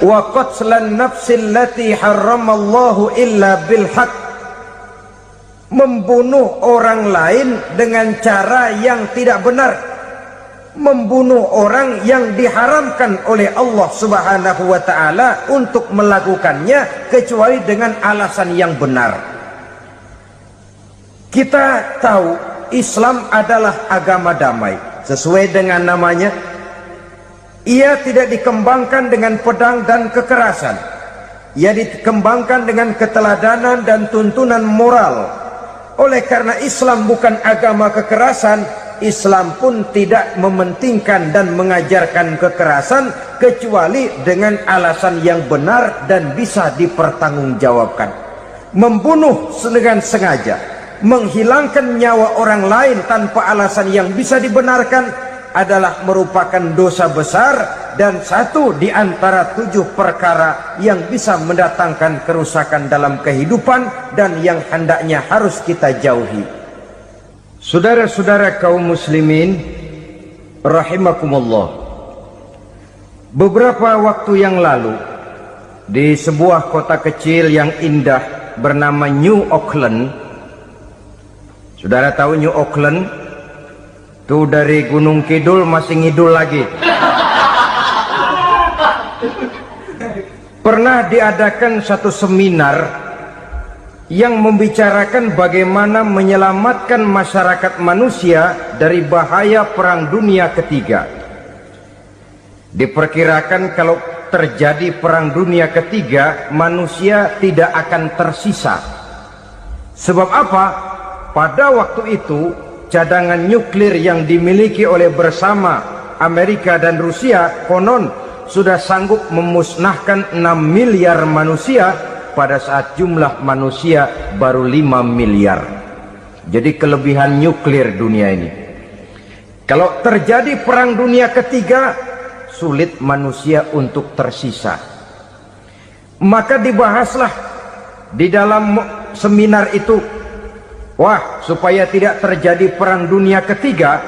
wa qatlan nafsil lati harramallahu illa bil haq, membunuh orang lain dengan cara yang tidak benar, membunuh orang yang diharamkan oleh Allah Subhanahu wa taala untuk melakukannya kecuali dengan alasan yang benar. Kita tahu Islam adalah agama damai. Sesuai dengan namanya, ia tidak dikembangkan dengan pedang dan kekerasan. Ia dikembangkan dengan keteladanan dan tuntunan moral. Oleh karena Islam bukan agama kekerasan, Islam pun tidak mementingkan dan mengajarkan kekerasan kecuali dengan alasan yang benar dan bisa dipertanggungjawabkan. Membunuh dengan sengaja, menghilangkan nyawa orang lain tanpa alasan yang bisa dibenarkan adalah merupakan dosa besar dan satu di antara 7 perkara yang bisa mendatangkan kerusakan dalam kehidupan dan yang hendaknya harus kita jauhi. Saudara-saudara kaum muslimin rahimakumullah, beberapa waktu yang lalu di sebuah kota kecil yang indah bernama New Auckland. Saudara tahu New Auckland? Tuh dari Gunung Kidul masih ngidul lagi. Pernah diadakan satu seminar yang membicarakan bagaimana menyelamatkan masyarakat manusia dari bahaya Perang Dunia Ketiga. Diperkirakan kalau terjadi Perang Dunia Ketiga, manusia tidak akan tersisa. Sebab apa? Pada waktu itu cadangan nuklir yang dimiliki oleh bersama Amerika dan Rusia konon sudah sanggup memusnahkan 6 miliar manusia pada saat jumlah manusia baru 5 miliar. Jadi kelebihan nuklir dunia ini. Kalau terjadi Perang Dunia Ketiga, sulit manusia untuk tersisa. Maka dibahaslah di dalam seminar itu, wah, supaya tidak terjadi Perang Dunia Ketiga,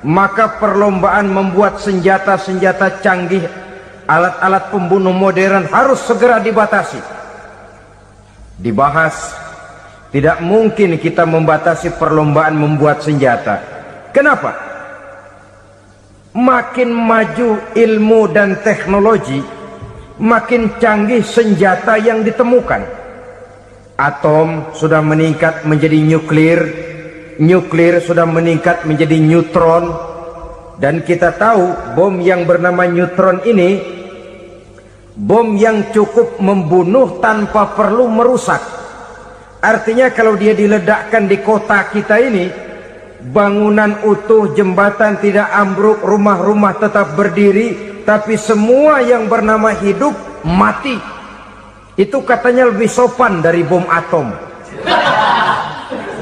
maka perlombaan membuat senjata-senjata canggih, alat-alat pembunuh modern harus segera dibatasi. Dibahas, tidak mungkin kita membatasi perlombaan membuat senjata. Kenapa? Makin maju ilmu dan teknologi, makin canggih senjata yang ditemukan. Atom sudah meningkat menjadi nuklir, nuklir sudah meningkat menjadi neutron, dan kita tahu bom yang bernama neutron ini bom yang cukup membunuh tanpa perlu merusak. Artinya kalau dia diledakkan di kota kita ini, bangunan utuh, jembatan tidak ambruk, rumah-rumah tetap berdiri, tapi semua yang bernama hidup mati. Itu katanya lebih sopan dari bom atom.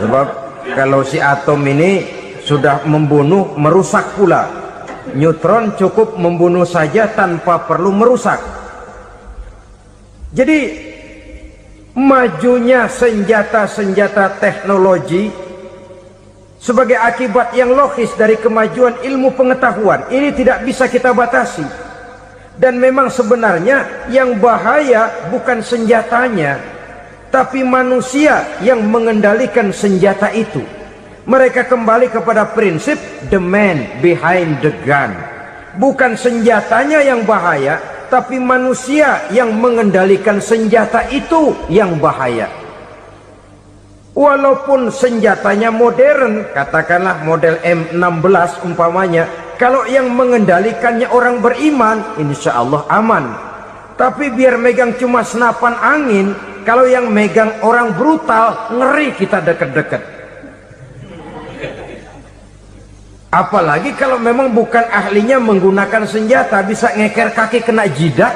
Sebab kalau si atom ini sudah membunuh, merusak pula. Neutron cukup membunuh saja tanpa perlu merusak. Jadi majunya senjata-senjata teknologi sebagai akibat yang logis dari kemajuan ilmu pengetahuan ini tidak bisa kita batasi. Dan memang sebenarnya yang bahaya bukan senjatanya, tapi manusia yang mengendalikan senjata itu. Mereka kembali kepada prinsip the man behind the gun. Bukan senjatanya yang bahaya, tapi manusia yang mengendalikan senjata itu yang bahaya. Walaupun senjatanya modern, katakanlah model M16 umpamanya, kalau yang mengendalikannya orang beriman, insya Allah aman. Tapi biar megang cuma senapan angin, kalau yang megang orang brutal, ngeri kita deket-deket. Apalagi kalau memang bukan ahlinya menggunakan senjata, bisa ngeker kaki kena jidat.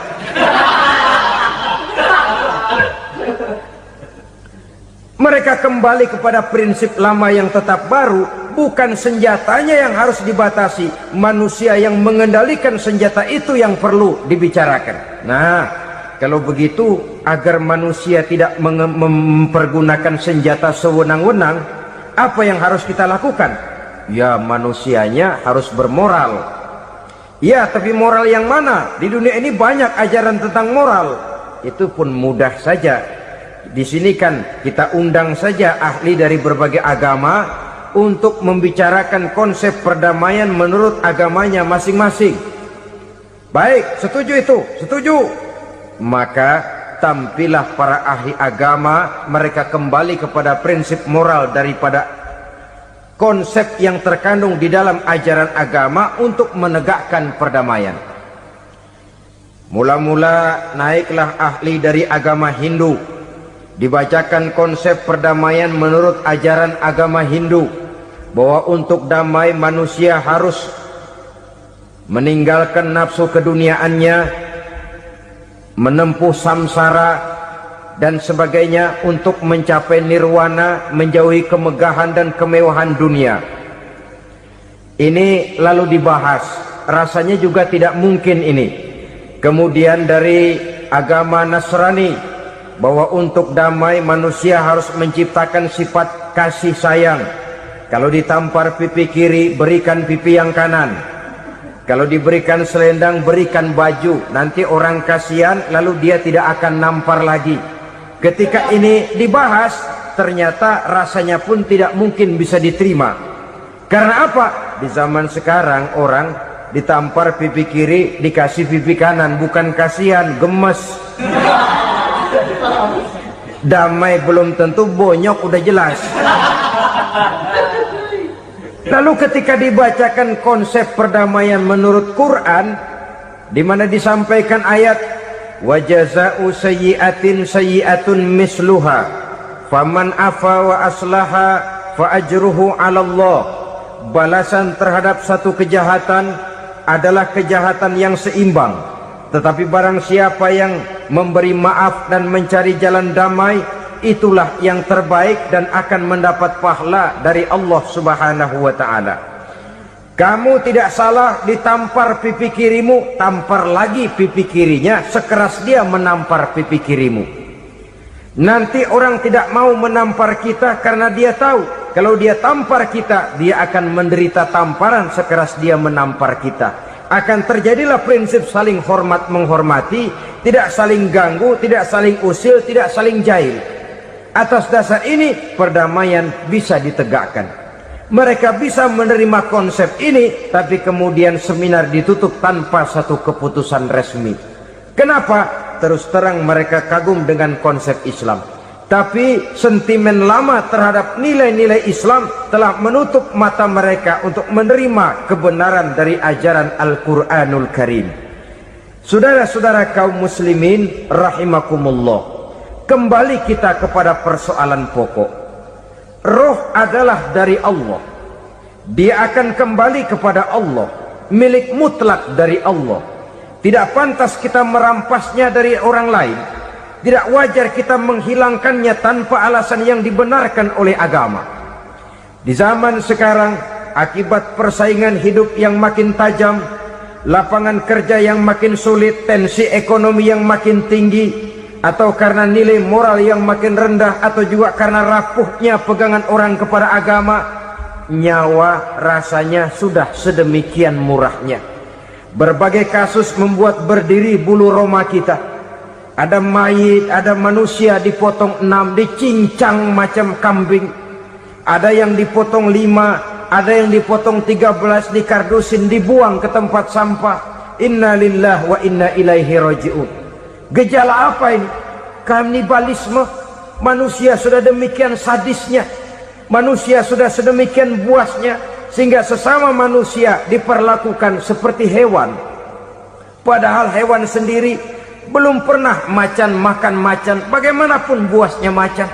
Mereka kembali kepada prinsip lama yang tetap baru, bukan senjatanya yang harus dibatasi, manusia yang mengendalikan senjata itu yang perlu dibicarakan. Nah, kalau begitu, agar manusia tidak mempergunakan senjata sewenang-wenang, apa yang harus kita lakukan? Ya, manusianya harus bermoral. Ya, tapi moral yang mana? Di dunia ini banyak ajaran tentang moral. Itu pun mudah saja. Di sini kan kita undang saja ahli dari berbagai agama untuk membicarakan konsep perdamaian menurut agamanya masing-masing. Baik, setuju itu? Setuju. Maka tampillah para ahli agama, mereka kembali kepada prinsip moral daripada konsep yang terkandung di dalam ajaran agama untuk menegakkan perdamaian. Mula-mula naiklah ahli dari agama Hindu, dibacakan konsep perdamaian menurut ajaran agama Hindu, bahwa untuk damai manusia harus meninggalkan nafsu keduniaannya, menempuh samsara dan sebagainya untuk mencapai nirwana, menjauhi kemegahan dan kemewahan dunia. Ini lalu dibahas, rasanya juga tidak mungkin ini. Kemudian dari agama Nasrani, bahwa untuk damai manusia harus menciptakan sifat kasih sayang. Kalau ditampar pipi kiri, berikan pipi yang kanan. Kalau diberikan selendang, berikan baju. Nanti orang kasihan, lalu dia tidak akan nampar lagi. Ketika ini dibahas, ternyata rasanya pun tidak mungkin bisa diterima. Karena apa? Di zaman sekarang orang ditampar pipi kiri, dikasih pipi kanan. Bukan kasihan, gemes. Damai belum tentu, bonyok udah jelas. Lalu ketika dibacakan konsep perdamaian menurut Quran, di mana disampaikan ayat wa jazaa'u sayyi'atin sayyi'atun misluha faman afa wa aslaha fa ajruhu 'ala Allah. Balasan terhadap satu kejahatan adalah kejahatan yang seimbang, tetapi barang siapa yang memberi maaf dan mencari jalan damai, itulah yang terbaik dan akan mendapat pahala dari Allah Subhanahu wa ta'ala. Kamu tidak salah ditampar pipi kirimu, tampar lagi pipi kirinya sekeras dia menampar pipi kirimu. Nanti orang tidak mau menampar kita karena dia tahu kalau dia tampar kita, dia akan menderita tamparan sekeras dia menampar kita. Akan terjadilah prinsip saling hormat menghormati, tidak saling ganggu, tidak saling usil, tidak saling jahil. Atas dasar ini perdamaian bisa ditegakkan. Mereka bisa menerima konsep ini, tapi kemudian seminar ditutup tanpa satu keputusan resmi. Kenapa? Terus terang mereka kagum dengan konsep Islam, tapi sentimen lama terhadap nilai-nilai Islam telah menutup mata mereka untuk menerima kebenaran dari ajaran Al-Quranul Karim. Saudara-saudara kaum muslimin rahimakumullah, kembali kita kepada persoalan pokok. Roh adalah dari Allah, dia akan kembali kepada Allah, milik mutlak dari Allah. Tidak pantas kita merampasnya dari orang lain. Tidak wajar kita menghilangkannya tanpa alasan yang dibenarkan oleh agama. Di zaman sekarang, akibat persaingan hidup yang makin tajam, lapangan kerja yang makin sulit, tensi ekonomi yang makin tinggi, atau karena nilai moral yang makin rendah, atau juga karena rapuhnya pegangan orang kepada agama, nyawa rasanya sudah sedemikian murahnya. Berbagai kasus membuat berdiri bulu roma kita. Ada mayit, ada manusia dipotong 6, dicincang macam kambing. Ada yang dipotong 5, ada yang dipotong 13, dikardusin, dibuang ke tempat sampah. Inna lillahi wa inna ilaihi raji'un. Gejala apa ini? Kanibalisme. Manusia sudah demikian sadisnya, manusia sudah sedemikian buasnya, sehingga sesama manusia diperlakukan seperti hewan. Padahal hewan sendiri belum pernah macan makan macan, bagaimanapun buasnya macan.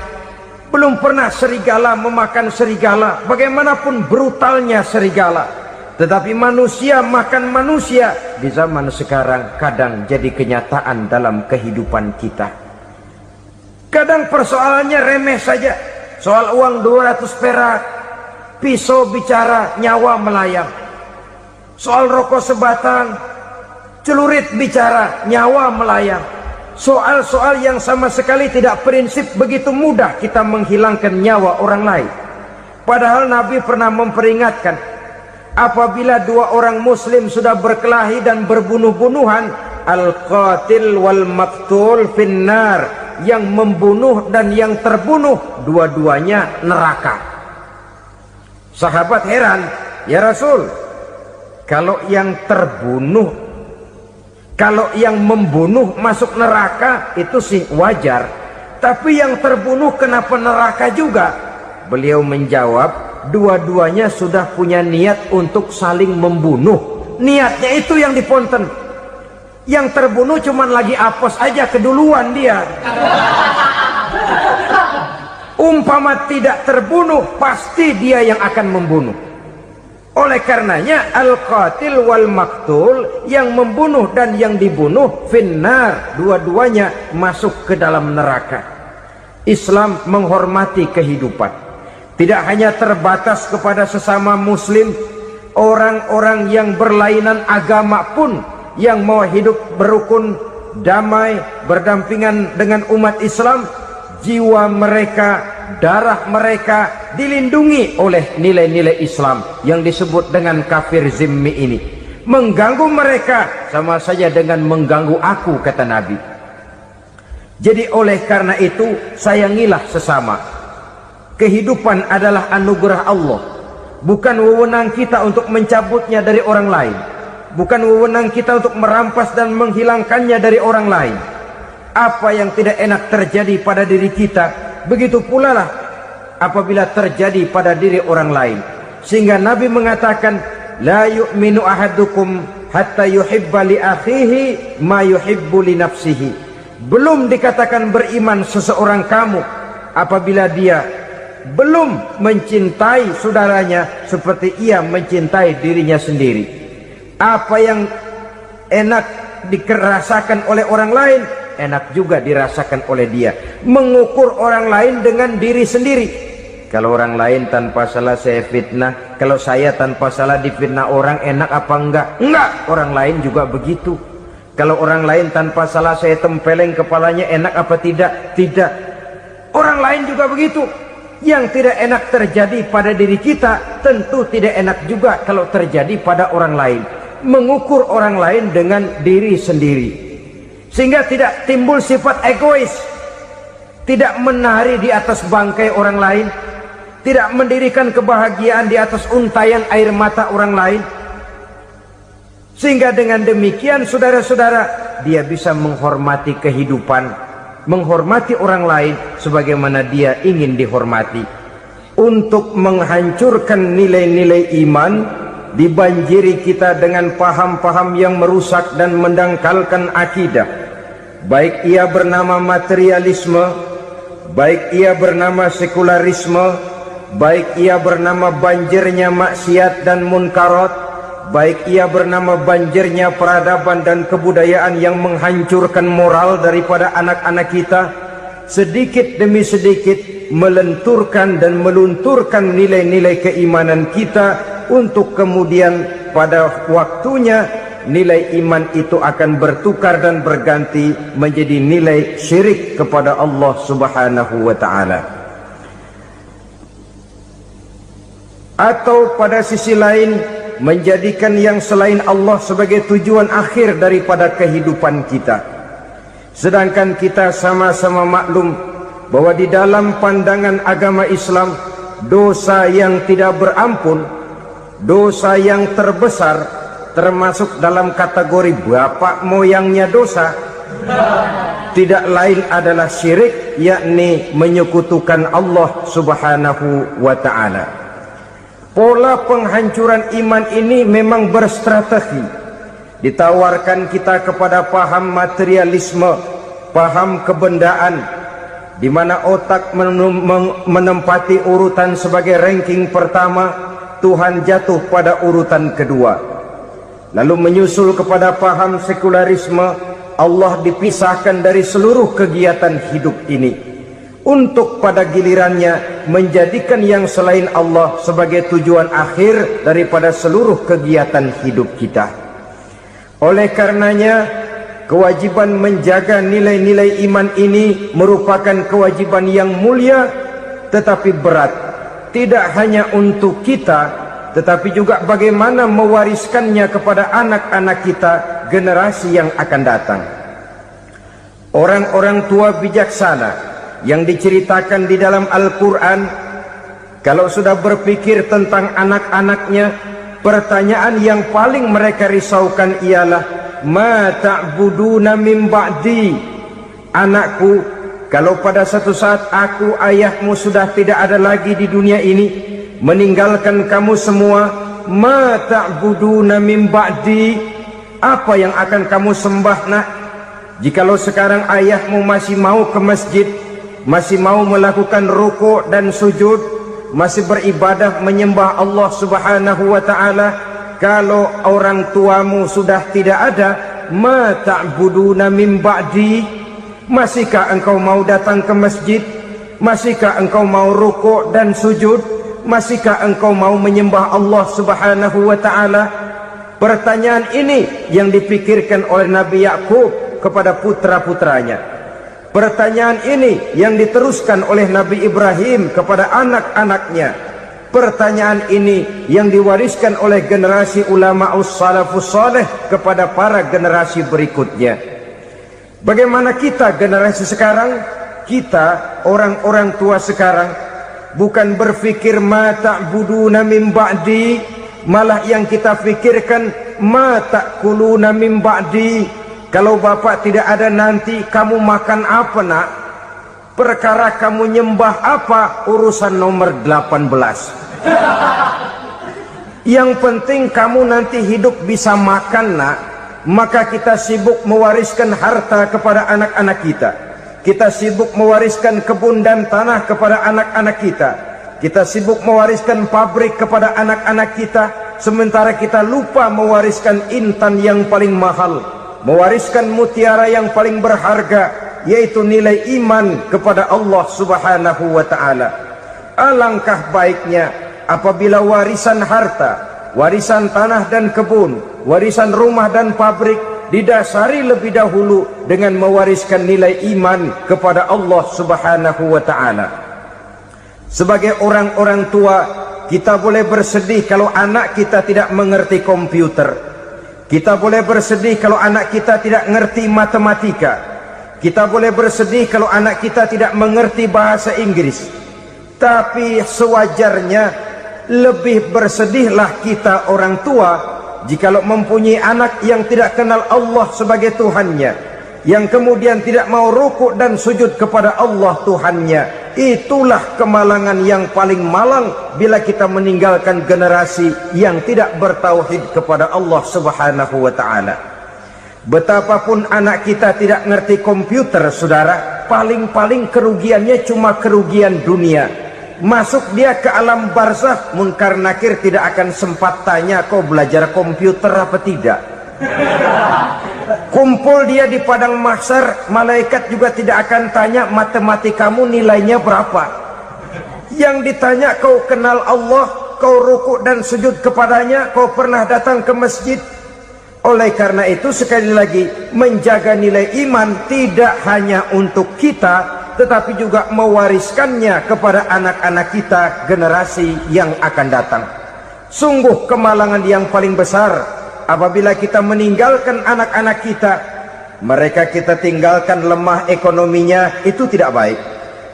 Belum pernah serigala memakan serigala, bagaimanapun brutalnya serigala. Tetapi manusia makan manusia di zaman sekarang kadang jadi kenyataan dalam kehidupan kita. Kadang persoalannya remeh saja. Soal uang 200 perak, pisau bicara, nyawa melayang. Soal rokok sebatang, celurit bicara, nyawa melayang. Soal-soal yang sama sekali tidak prinsip, begitu mudah kita menghilangkan nyawa orang lain. Padahal Nabi pernah memperingatkan, apabila dua orang muslim sudah berkelahi dan berbunuh-bunuhan, al-qatil wal maqtul finnar, yang membunuh dan yang terbunuh dua-duanya neraka. Sahabat heran, ya Rasul, kalau yang membunuh masuk neraka itu sih wajar, tapi yang terbunuh kenapa neraka juga? Beliau menjawab, dua-duanya sudah punya niat untuk saling membunuh. Niatnya itu yang diponten. Yang terbunuh cuman lagi apes aja, keduluan dia. Umpama tidak terbunuh, pasti dia yang akan membunuh. Oleh karenanya al-qatil wal maktul, yang membunuh dan yang dibunuh finnar, dua-duanya masuk ke dalam neraka. Islam menghormati kehidupan, tidak hanya terbatas kepada sesama muslim, orang-orang yang berlainan agama pun yang mau hidup berukun, damai, berdampingan dengan umat Islam, jiwa mereka, darah mereka dilindungi oleh nilai-nilai Islam yang disebut dengan kafir zimmi ini. Mengganggu mereka sama saja dengan mengganggu aku, kata Nabi. Jadi oleh karena itu, sayangilah sesama. Kehidupan adalah anugerah Allah, bukan wewenang kita untuk mencabutnya dari orang lain, bukan wewenang kita untuk merampas dan menghilangkannya dari orang lain. Apa yang tidak enak terjadi pada diri kita, begitu pula lah apabila terjadi pada diri orang lain. Sehingga Nabi mengatakan, la yu'minu ahadukum hatta yuhibba li akhihi ma yuhibbu li nafsihi. Belum dikatakan beriman seseorang kamu apabila dia belum mencintai saudaranya seperti ia mencintai dirinya sendiri. Apa yang enak dirasakan oleh orang lain, enak juga dirasakan oleh dia. Mengukur orang lain dengan diri sendiri. Kalau orang lain tanpa salah saya fitnah, kalau saya tanpa salah difitnah orang, enak apa enggak? Enggak, orang lain juga begitu. Kalau orang lain tanpa salah saya tempeleng kepalanya, enak apa tidak? Tidak. Orang lain juga begitu. Yang tidak enak terjadi pada diri kita, tentu tidak enak juga kalau terjadi pada orang lain. Mengukur orang lain dengan diri sendiri, sehingga tidak timbul sifat egois, tidak menari di atas bangkai orang lain, tidak mendirikan kebahagiaan di atas untayan air mata orang lain. Sehingga dengan demikian saudara-saudara, dia bisa menghormati kehidupan, menghormati orang lain sebagaimana dia ingin dihormati. Untuk menghancurkan nilai-nilai iman, dibanjiri kita dengan paham-paham yang merusak dan mendangkalkan akidah, baik ia bernama materialisme, baik ia bernama sekularisme, baik ia bernama banjirnya maksiat dan munkarat, baik ia bernama banjirnya peradaban dan kebudayaan yang menghancurkan moral daripada anak-anak kita. Sedikit demi sedikit melenturkan dan melunturkan nilai-nilai keimanan kita, untuk kemudian pada waktunya nilai iman itu akan bertukar dan berganti menjadi nilai syirik kepada Allah Subhanahu wa ta'ala. Atau pada sisi lain, menjadikan yang selain Allah sebagai tujuan akhir daripada kehidupan kita. Sedangkan kita sama-sama maklum bahwa di dalam pandangan agama Islam, dosa yang tidak berampun, dosa yang terbesar, termasuk dalam kategori bapak moyangnya dosa, tidak lain adalah syirik, yakni menyekutukan Allah Subhanahu wa ta'ala. Pola penghancuran iman ini memang berstrategi. Ditawarkan kita kepada paham materialisme, paham kebendaan, di mana otak menempati urutan sebagai ranking pertama, Tuhan jatuh pada urutan kedua. Lalu menyusul kepada paham sekularisme, Allah dipisahkan dari seluruh kegiatan hidup ini, untuk pada gilirannya menjadikan yang selain Allah sebagai tujuan akhir daripada seluruh kegiatan hidup kita. Oleh karenanya, kewajiban menjaga nilai-nilai iman ini merupakan kewajiban yang mulia tetapi berat, tidak hanya untuk kita, tetapi juga bagaimana mewariskannya kepada anak-anak kita, generasi yang akan datang. Orang-orang tua bijaksana yang diceritakan di dalam Al-Quran, kalau sudah berpikir tentang anak-anaknya, pertanyaan yang paling mereka risaukan ialah, ma ta'buduna min ba'di. Anakku, kalau pada satu saat aku, ayahmu sudah tidak ada lagi di dunia ini, meninggalkan kamu semua, ma ta'buduna min ba'di, apa yang akan kamu sembah nak? Jikalau sekarang ayahmu masih mau ke masjid, masih mau melakukan rukuk dan sujud, masih beribadah menyembah Allah Subhanahu wa ta'ala, kalau orang tuamu sudah tidak ada, ma ta'buduna min ba'di, masihkah engkau mau datang ke masjid? Masihkah engkau mau rukuk dan sujud? Masihkah engkau mau menyembah Allah Subhanahu wa ta'ala? Pertanyaan ini yang dipikirkan oleh Nabi Yakub kepada putra-putranya. Pertanyaan ini yang diteruskan oleh Nabi Ibrahim kepada anak-anaknya. Pertanyaan ini yang diwariskan oleh generasi ulama salafus saleh kepada para generasi berikutnya. Bagaimana kita generasi sekarang? Kita orang-orang tua sekarang bukan berfikir ma ta'buduna min ba'di, malah yang kita fikirkan ma ta'kuluna min ba'di. Kalau bapak tidak ada nanti kamu makan apa nak? Perkara kamu nyembah apa, urusan nomor 18. Yang penting kamu nanti hidup bisa makan nak. Maka kita sibuk mewariskan harta kepada anak-anak kita. Kita sibuk mewariskan kebun dan tanah kepada anak-anak kita. Kita sibuk mewariskan pabrik kepada anak-anak kita, sementara kita lupa mewariskan intan yang paling mahal, mewariskan mutiara yang paling berharga, yaitu nilai iman kepada Allah Subhanahu wa ta'ala. Alangkah baiknya apabila warisan harta, warisan tanah dan kebun, warisan rumah dan pabrik didasari lebih dahulu dengan mewariskan nilai iman kepada Allah Subhanahu wa ta'ala. Sebagai orang-orang tua, kita boleh bersedih kalau anak kita tidak mengerti komputer. Kita boleh bersedih kalau anak kita tidak mengerti matematika. Kita boleh bersedih kalau anak kita tidak mengerti bahasa Inggris. Tapi sewajarnya lebih bersedihlah kita orang tua jikalau mempunyai anak yang tidak kenal Allah sebagai Tuhannya, yang kemudian tidak mau rukuk dan sujud kepada Allah Tuhannya. Itulah kemalangan yang paling malang bila kita meninggalkan generasi yang tidak bertauhid kepada Allah Subhanahu wa ta'ala. Betapapun anak kita tidak ngerti komputer, saudara, paling-paling kerugiannya cuma kerugian dunia. Masuk dia ke alam barzakh, munkar nakir tidak akan sempat tanya kau belajar komputer apa tidak. Kumpul dia di padang mahsyar, malaikat juga tidak akan tanya matematikamu nilainya berapa. Yang ditanya, kau kenal Allah, kau rukuk dan sujud kepadanya, kau pernah datang ke masjid. Oleh karena itu sekali lagi, menjaga nilai iman tidak hanya untuk kita, tetapi juga mewariskannya kepada anak-anak kita, generasi yang akan datang. Sungguh kemalangan yang paling besar apabila kita meninggalkan anak-anak kita. Mereka kita tinggalkan lemah ekonominya, itu tidak baik.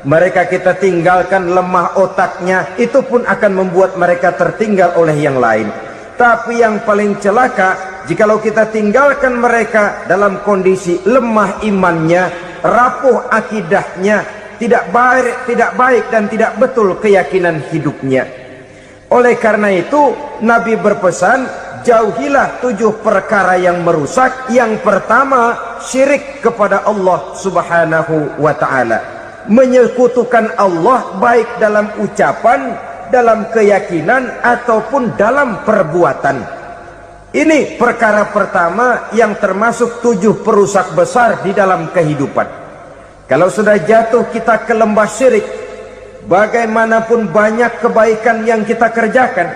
Mereka kita tinggalkan lemah otaknya, itu pun akan membuat mereka tertinggal oleh yang lain. Tapi yang paling celaka, jikalau kita tinggalkan mereka dalam kondisi lemah imannya, rapuh akidahnya, tidak baik dan tidak betul keyakinan hidupnya. Oleh karena itu Nabi berpesan, jauhilah 7 perkara yang merusak. Yang pertama, syirik kepada Allah Subhanahu wa ta'ala, menyekutukan Allah baik dalam ucapan, dalam keyakinan ataupun dalam perbuatan. Ini perkara pertama yang termasuk 7 perusak besar di dalam kehidupan. Kalau sudah jatuh kita ke lembah syirik, bagaimanapun banyak kebaikan yang kita kerjakan,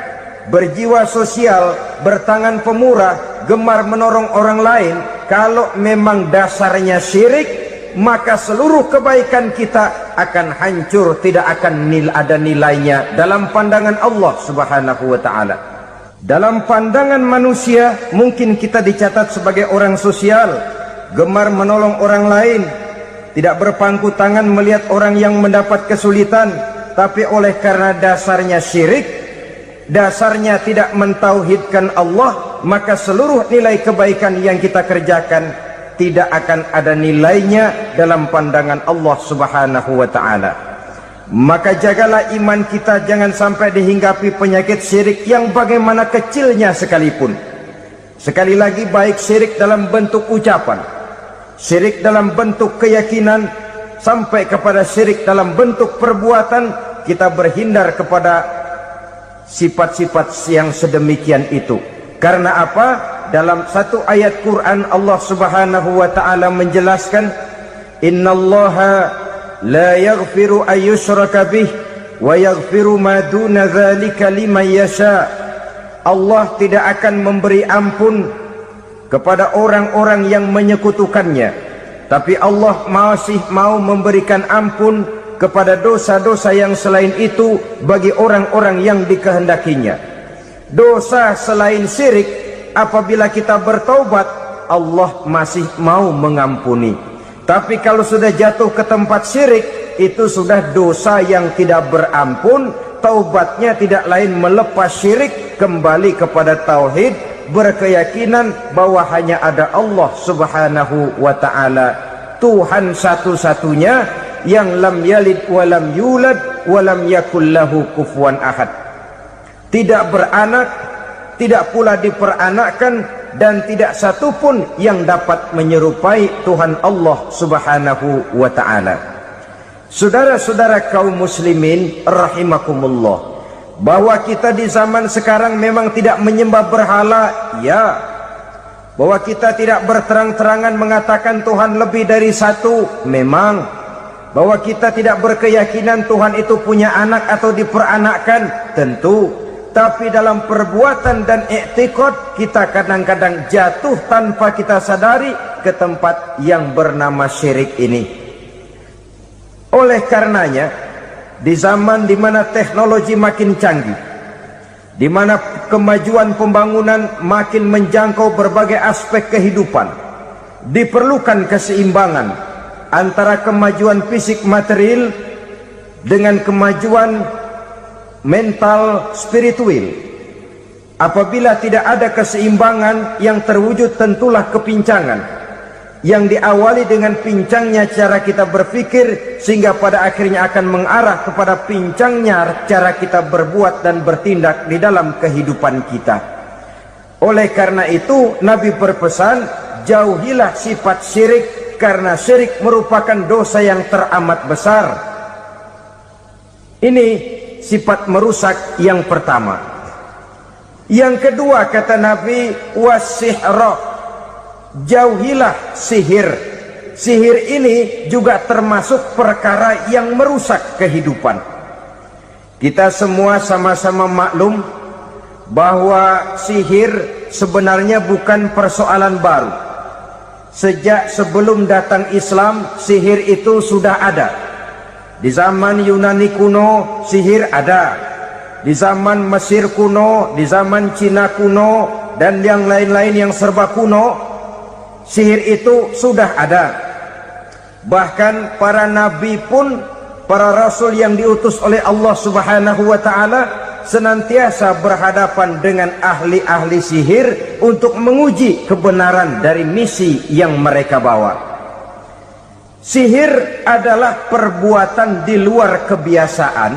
berjiwa sosial, bertangan pemurah, gemar menolong orang lain, kalau memang dasarnya syirik, maka seluruh kebaikan kita akan hancur, tidak akan ada nilainya dalam pandangan Allah Subhanahu wa taala. Dalam pandangan manusia mungkin kita dicatat sebagai orang sosial, gemar menolong orang lain, tidak berpangku tangan melihat orang yang mendapat kesulitan, tapi oleh karena dasarnya syirik, dasarnya tidak mentauhidkan Allah, maka seluruh nilai kebaikan yang kita kerjakan tidak akan ada nilainya dalam pandangan Allah Subhanahu wa taala. Maka jagalah iman kita jangan sampai dihinggapi penyakit syirik yang bagaimana kecilnya sekalipun. Sekali lagi, baik syirik dalam bentuk ucapan, syirik dalam bentuk keyakinan, sampai kepada syirik dalam bentuk perbuatan, kita berhindar kepada sifat-sifat yang sedemikian itu. Karena apa? Dalam satu ayat Quran Allah Subhanahu wa taala menjelaskan, innallaha la yaghfiru ayyushraka bih wa yaghfiru ma duna dzalika liman yasha. Allah tidak akan memberi ampun kepada orang-orang yang menyekutukannya, tapi Allah masih mau memberikan ampun kepada dosa-dosa yang selain itu bagi orang-orang yang dikehendakinya. Dosa selain syirik, apabila kita bertaubat, Allah masih mau mengampuni. Tapi kalau sudah jatuh ke tempat syirik, itu sudah dosa yang tidak berampun. Taubatnya tidak lain melepas syirik, kembali kepada tauhid, berkeyakinan bahwa hanya ada Allah Subhanahu wa taala, Tuhan satu-satunya yang lam yalid walam yulad walam yakul lahu kufuwan ahad. Tidak beranak, tidak pula diperanakkan, dan tidak satupun yang dapat menyerupai Tuhan Allah Subhanahu wa ta'ala. Saudara-saudara kaum muslimin rahimakumullah, bahwa kita di zaman sekarang memang tidak menyembah berhala, ya. Bahwa kita tidak berterang-terangan mengatakan Tuhan lebih dari satu, memang. Bahwa kita tidak berkeyakinan Tuhan itu punya anak atau diperanakkan, tentu. Tapi dalam perbuatan dan i'tiqad kita kadang-kadang jatuh tanpa kita sadari ke tempat yang bernama syirik ini. Oleh karenanya, di zaman di mana teknologi makin canggih, di mana kemajuan pembangunan makin menjangkau berbagai aspek kehidupan, diperlukan keseimbangan antara kemajuan fisik material dengan kemajuan mental spiritual. Apabila tidak ada keseimbangan yang terwujud, tentulah kepincangan yang diawali dengan pincangnya cara kita berpikir, sehingga pada akhirnya akan mengarah kepada pincangnya cara kita berbuat dan bertindak di dalam kehidupan kita. Oleh karena itu Nabi berpesan, jauhilah sifat syirik, karena syirik merupakan dosa yang teramat besar. Ini sifat merusak yang pertama. Yang kedua, kata Nabi, wasihra, jauhilah sihir. Sihir ini juga termasuk perkara yang merusak kehidupan. Kita semua sama-sama maklum bahwa sihir sebenarnya bukan persoalan baru. Sejak sebelum datang Islam, sihir itu sudah ada. Di zaman Yunani kuno sihir ada, di zaman Mesir kuno, di zaman Cina kuno, dan yang lain-lain yang serba kuno, sihir itu sudah ada. Bahkan para nabi pun, para rasul yang diutus oleh Allah Subhanahu wa ta'ala, senantiasa berhadapan dengan ahli-ahli sihir untuk menguji kebenaran dari misi yang mereka bawa. Sihir adalah perbuatan di luar kebiasaan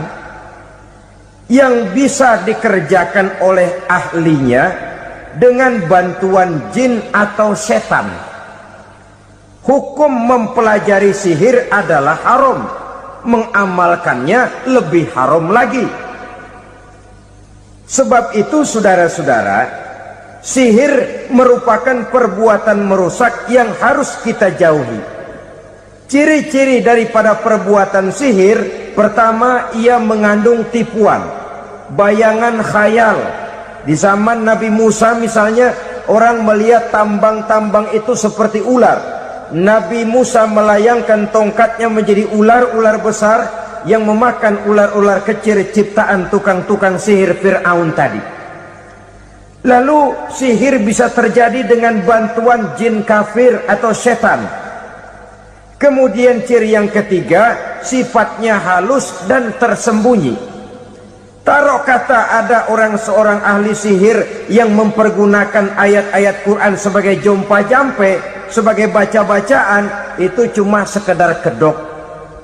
yang bisa dikerjakan oleh ahlinya dengan bantuan jin atau setan. Hukum mempelajari sihir adalah haram, mengamalkannya lebih haram lagi. Sebab itu saudara-saudara, sihir merupakan perbuatan merusak yang harus kita jauhi. Ciri-ciri daripada perbuatan sihir, pertama, ia mengandung tipuan, bayangan khayal. Di zaman Nabi Musa misalnya, orang melihat tambang-tambang itu seperti ular, Nabi Musa melayangkan tongkatnya menjadi ular-ular besar yang memakan ular-ular kecil ciptaan tukang-tukang sihir Fir'aun tadi. Lalu sihir bisa terjadi dengan bantuan jin kafir atau setan. Kemudian ciri yang ketiga, sifatnya halus dan tersembunyi. Taruh kata ada seorang ahli sihir yang mempergunakan ayat-ayat Quran sebagai jompa-jampe, sebagai baca-bacaan, itu cuma sekedar kedok.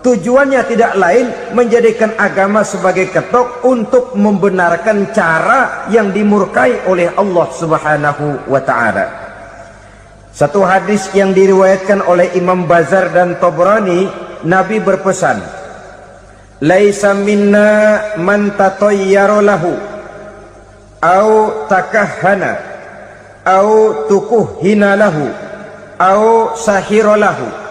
Tujuannya tidak lain menjadikan agama sebagai ketok untuk membenarkan cara yang dimurkai oleh Allah Subhanahu wa ta'ala. Satu hadis yang diriwayatkan oleh Imam Bazar dan Tabrani, Nabi berpesan, "Laisa minna man tatayyara lahu au takahhana au tukuhhina lahu au sahira lahu."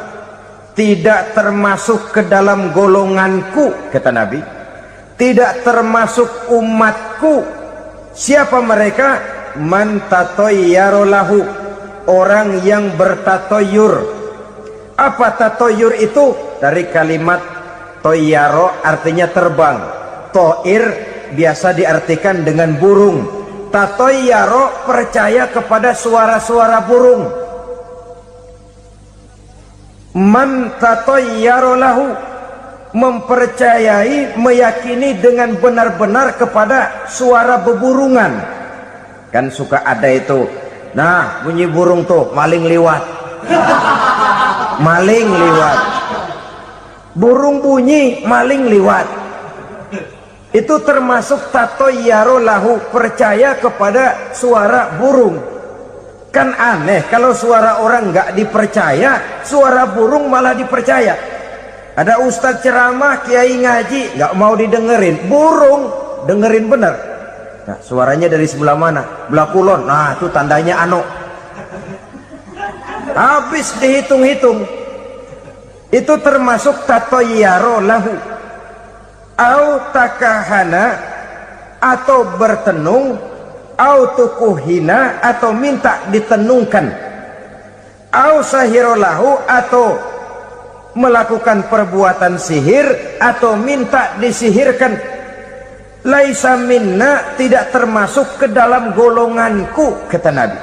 Tidak termasuk ke dalam golonganku, kata Nabi. Tidak termasuk umatku. Siapa mereka? Man tatayyara lahu, orang yang bertatoyur. Apa tatoyur itu? Dari kalimat toyaro, artinya terbang. Toir biasa diartikan dengan burung. Tatoyaro percaya kepada suara-suara burung. Man tatayyara lahu, mempercayai, meyakini dengan benar-benar kepada suara beburungan. Kan suka ada itu, nah bunyi burung tuh, maling liwat. Maling liwat. Burung bunyi, maling liwat. Itu termasuk tatayyara lahu, percaya kepada suara burung. Kan aneh kalau suara orang nggak dipercaya, suara burung malah dipercaya. Ada ustadz ceramah, kiai ngaji, nggak mau didengerin, burung dengerin bener. Nah, suaranya dari sebelah mana? Belah kulon. Nah, itu tandanya ano. Habis dihitung-hitung. Itu termasuk tatayyara lahu. Au takahana, atau bertenung, au tukuhina, atau minta ditenungkan, au sahirolahu, atau melakukan perbuatan sihir atau minta disihirkan. Laisa minna, tidak termasuk ke dalam golonganku, kata Nabi.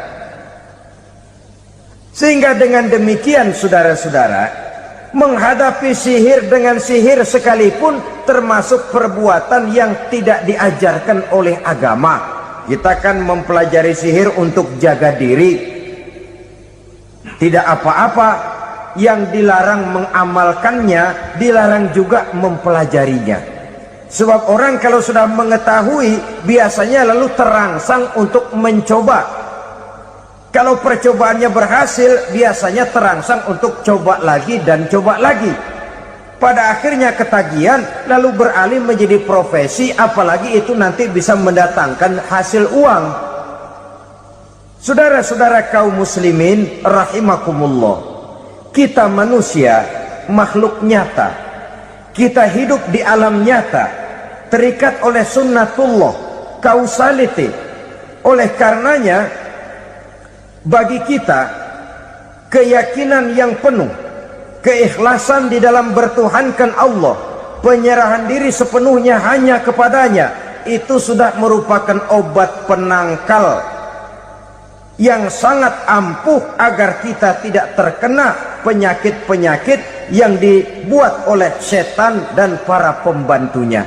Sehingga dengan demikian saudara-saudara, menghadapi sihir dengan sihir sekalipun termasuk perbuatan yang tidak diajarkan oleh agama. Kita kan mempelajari sihir untuk jaga diri, tidak apa-apa. Yang dilarang mengamalkannya, dilarang juga mempelajarinya. Sebab orang kalau sudah mengetahui, biasanya lalu terangsang untuk mencoba. Kalau percobaannya berhasil, biasanya terangsang untuk coba lagi dan coba lagi. Pada akhirnya ketagihan, lalu beralih menjadi profesi, apalagi itu nanti bisa mendatangkan hasil uang. Saudara-saudara kaum muslimin rahimakumullah, kita manusia makhluk nyata, kita hidup di alam nyata, terikat oleh sunnatullah, causality. Oleh karenanya bagi kita keyakinan yang penuh, keikhlasan di dalam bertuhankan Allah, penyerahan diri sepenuhnya hanya kepadanya, itu sudah merupakan obat penangkal yang sangat ampuh agar kita tidak terkena penyakit-penyakit yang dibuat oleh setan dan para pembantunya.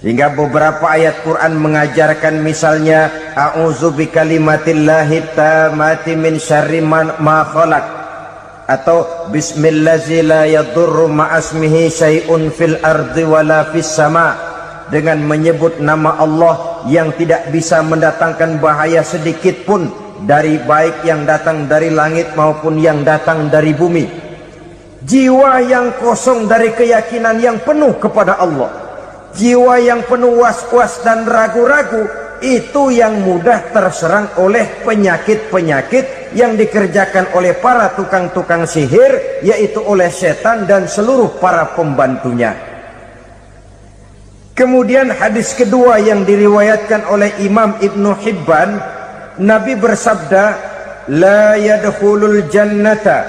Sehingga beberapa ayat Quran mengajarkan, misalnya a'udzu bikalimatillahi tammati min syarri ma khalaq, atau bismillazi la yadurru ma'asmihi syai'un fil ardi wala fis sama, dengan menyebut nama Allah yang tidak bisa mendatangkan bahaya sedikit pun, dari baik yang datang dari langit maupun yang datang dari bumi. Jiwa yang kosong dari keyakinan yang penuh kepada Allah, jiwa yang penuh was-was dan ragu-ragu, itu yang mudah terserang oleh penyakit-penyakit yang dikerjakan oleh para tukang-tukang sihir, yaitu oleh setan dan seluruh para pembantunya. Kemudian hadis kedua yang diriwayatkan oleh Imam Ibnu Hibban, Nabi bersabda, la yadkhulul jannata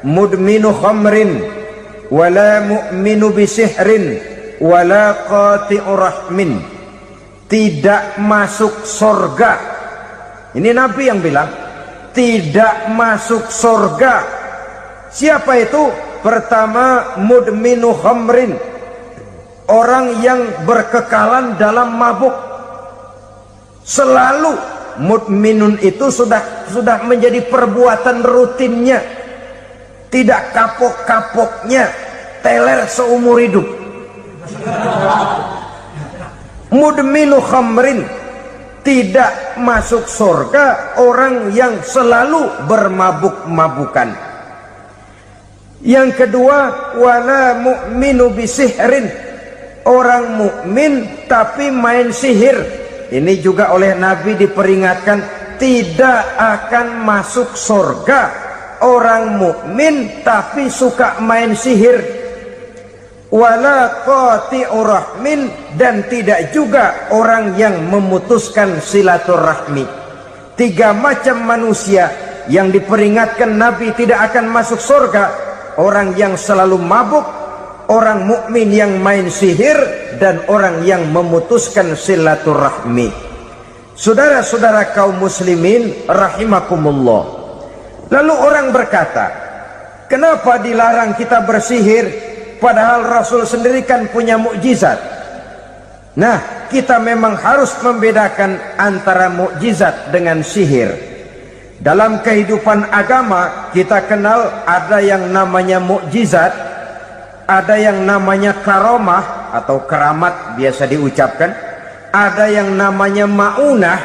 mudminu khamrin wala mu'minu bisihrin wala qati'u rahmin. Tidak masuk surga. Ini Nabi yang bilang, tidak masuk surga. Siapa itu? Pertama, mudminu khamrin, orang yang berkekalan dalam mabuk. Selalu mudminun itu sudah menjadi perbuatan rutinnya, tidak kapok-kapoknya, teler seumur hidup. Mudminu khamrin, tidak masuk surga orang yang selalu bermabuk-mabukan. Yang kedua, wala mu'minu bisihrin, orang mukmin tapi main sihir. Ini juga oleh Nabi diperingatkan, tidak akan masuk surga orang mukmin tapi suka main sihir. Wala qati'u rahmin, dan tidak juga orang yang memutuskan silaturahmi. 3 macam manusia yang diperingatkan Nabi tidak akan masuk surga: orang yang selalu mabuk, orang mukmin yang main sihir, dan orang yang memutuskan silaturahmi. Saudara-saudara kaum muslimin rahimakumullah. Lalu orang berkata, kenapa dilarang kita bersihir? Padahal Rasul sendiri kan punya mukjizat. Nah, kita memang harus membedakan antara mukjizat dengan sihir. Dalam kehidupan agama kita kenal ada yang namanya mukjizat, ada yang namanya karomah atau keramat biasa diucapkan, ada yang namanya maunah,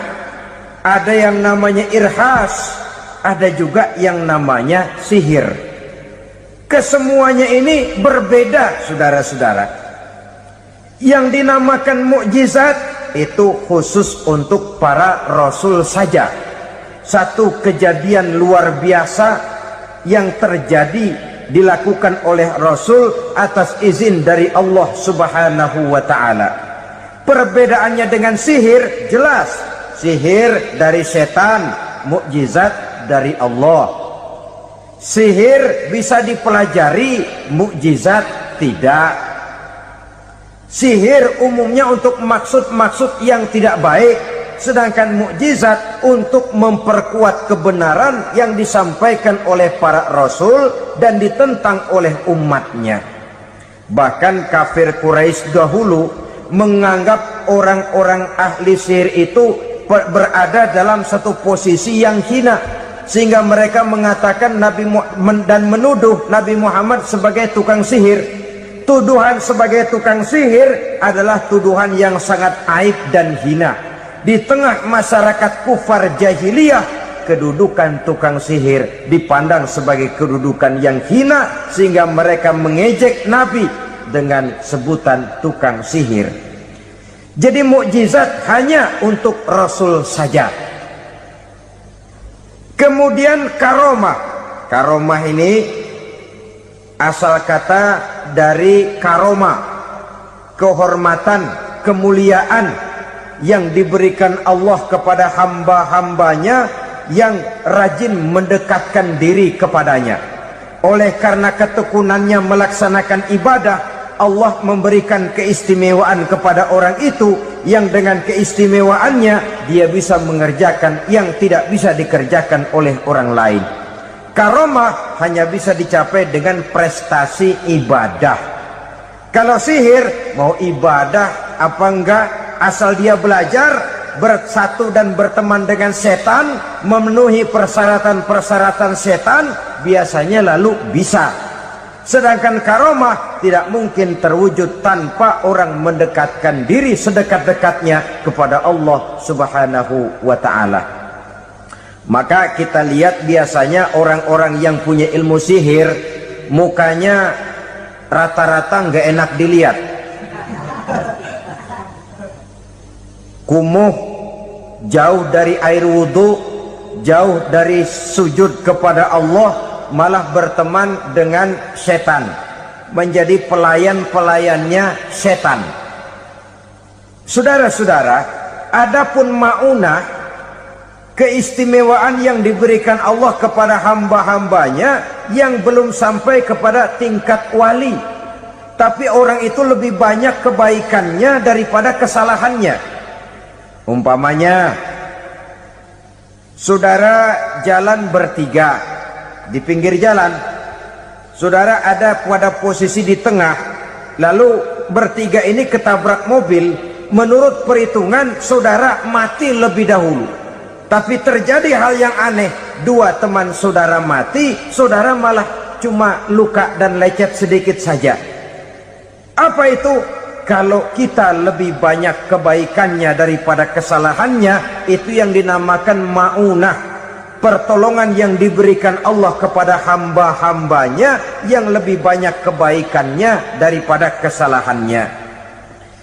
ada yang namanya irhas, ada juga yang namanya sihir. Kesemuanya ini berbeda, saudara-saudara. Yang dinamakan mukjizat itu khusus untuk para rasul saja. Satu kejadian luar biasa yang terjadi dilakukan oleh rasul atas izin dari Allah Subhanahu wa ta'ala. Perbedaannya dengan sihir jelas. Sihir dari setan, mukjizat dari Allah. Sihir bisa dipelajari, mukjizat tidak. Sihir umumnya untuk maksud-maksud yang tidak baik, sedangkan mukjizat untuk memperkuat kebenaran yang disampaikan oleh para rasul dan ditentang oleh umatnya. Bahkan kafir Quraisy dahulu menganggap orang-orang ahli sihir itu berada dalam satu posisi yang hina, sehingga mereka mengatakan dan menuduh Nabi Muhammad sebagai tukang sihir. Tuduhan sebagai tukang sihir adalah tuduhan yang sangat aib dan hina. Di tengah masyarakat kufar jahiliyah, kedudukan tukang sihir dipandang sebagai kedudukan yang hina, sehingga mereka mengejek Nabi dengan sebutan tukang sihir. Jadi mukjizat hanya untuk Rasul saja. Kemudian karomah. Karomah ini asal kata dari karomah, kehormatan, kemuliaan yang diberikan Allah kepada hamba-hambanya yang rajin mendekatkan diri kepadanya. Oleh karena ketekunannya melaksanakan ibadah, Allah memberikan keistimewaan kepada orang itu, yang dengan keistimewaannya dia bisa mengerjakan yang tidak bisa dikerjakan oleh orang lain. Karomah hanya bisa dicapai dengan prestasi ibadah. Kalau sihir, mau ibadah apa enggak, asal dia belajar, bersatu dan berteman dengan setan, memenuhi persyaratan-persyaratan setan, biasanya lalu bisa. Sedangkan karomah tidak mungkin terwujud tanpa orang mendekatkan diri sedekat-dekatnya kepada Allah Subhanahu wa ta'ala. Maka kita lihat biasanya orang-orang yang punya ilmu sihir, mukanya rata-rata nggak enak dilihat. Kumuh, jauh dari air wudhu, jauh dari sujud kepada Allah, malah berteman dengan setan, menjadi pelayan-pelayannya setan. Saudara-saudara, adapun maunah keistimewaan yang diberikan Allah kepada hamba-hambanya yang belum sampai kepada tingkat wali, tapi orang itu lebih banyak kebaikannya daripada kesalahannya. Umpamanya saudara jalan bertiga di pinggir jalan, saudara ada pada posisi di tengah, lalu bertiga ini ketabrak mobil. Menurut perhitungan saudara mati lebih dahulu, tapi terjadi hal yang aneh, dua teman saudara mati, saudara malah cuma luka dan lecet sedikit saja. Apa itu? Kalau kita lebih banyak kebaikannya daripada kesalahannya, itu yang dinamakan ma'unah, pertolongan yang diberikan Allah kepada hamba-hambanya yang lebih banyak kebaikannya daripada kesalahannya.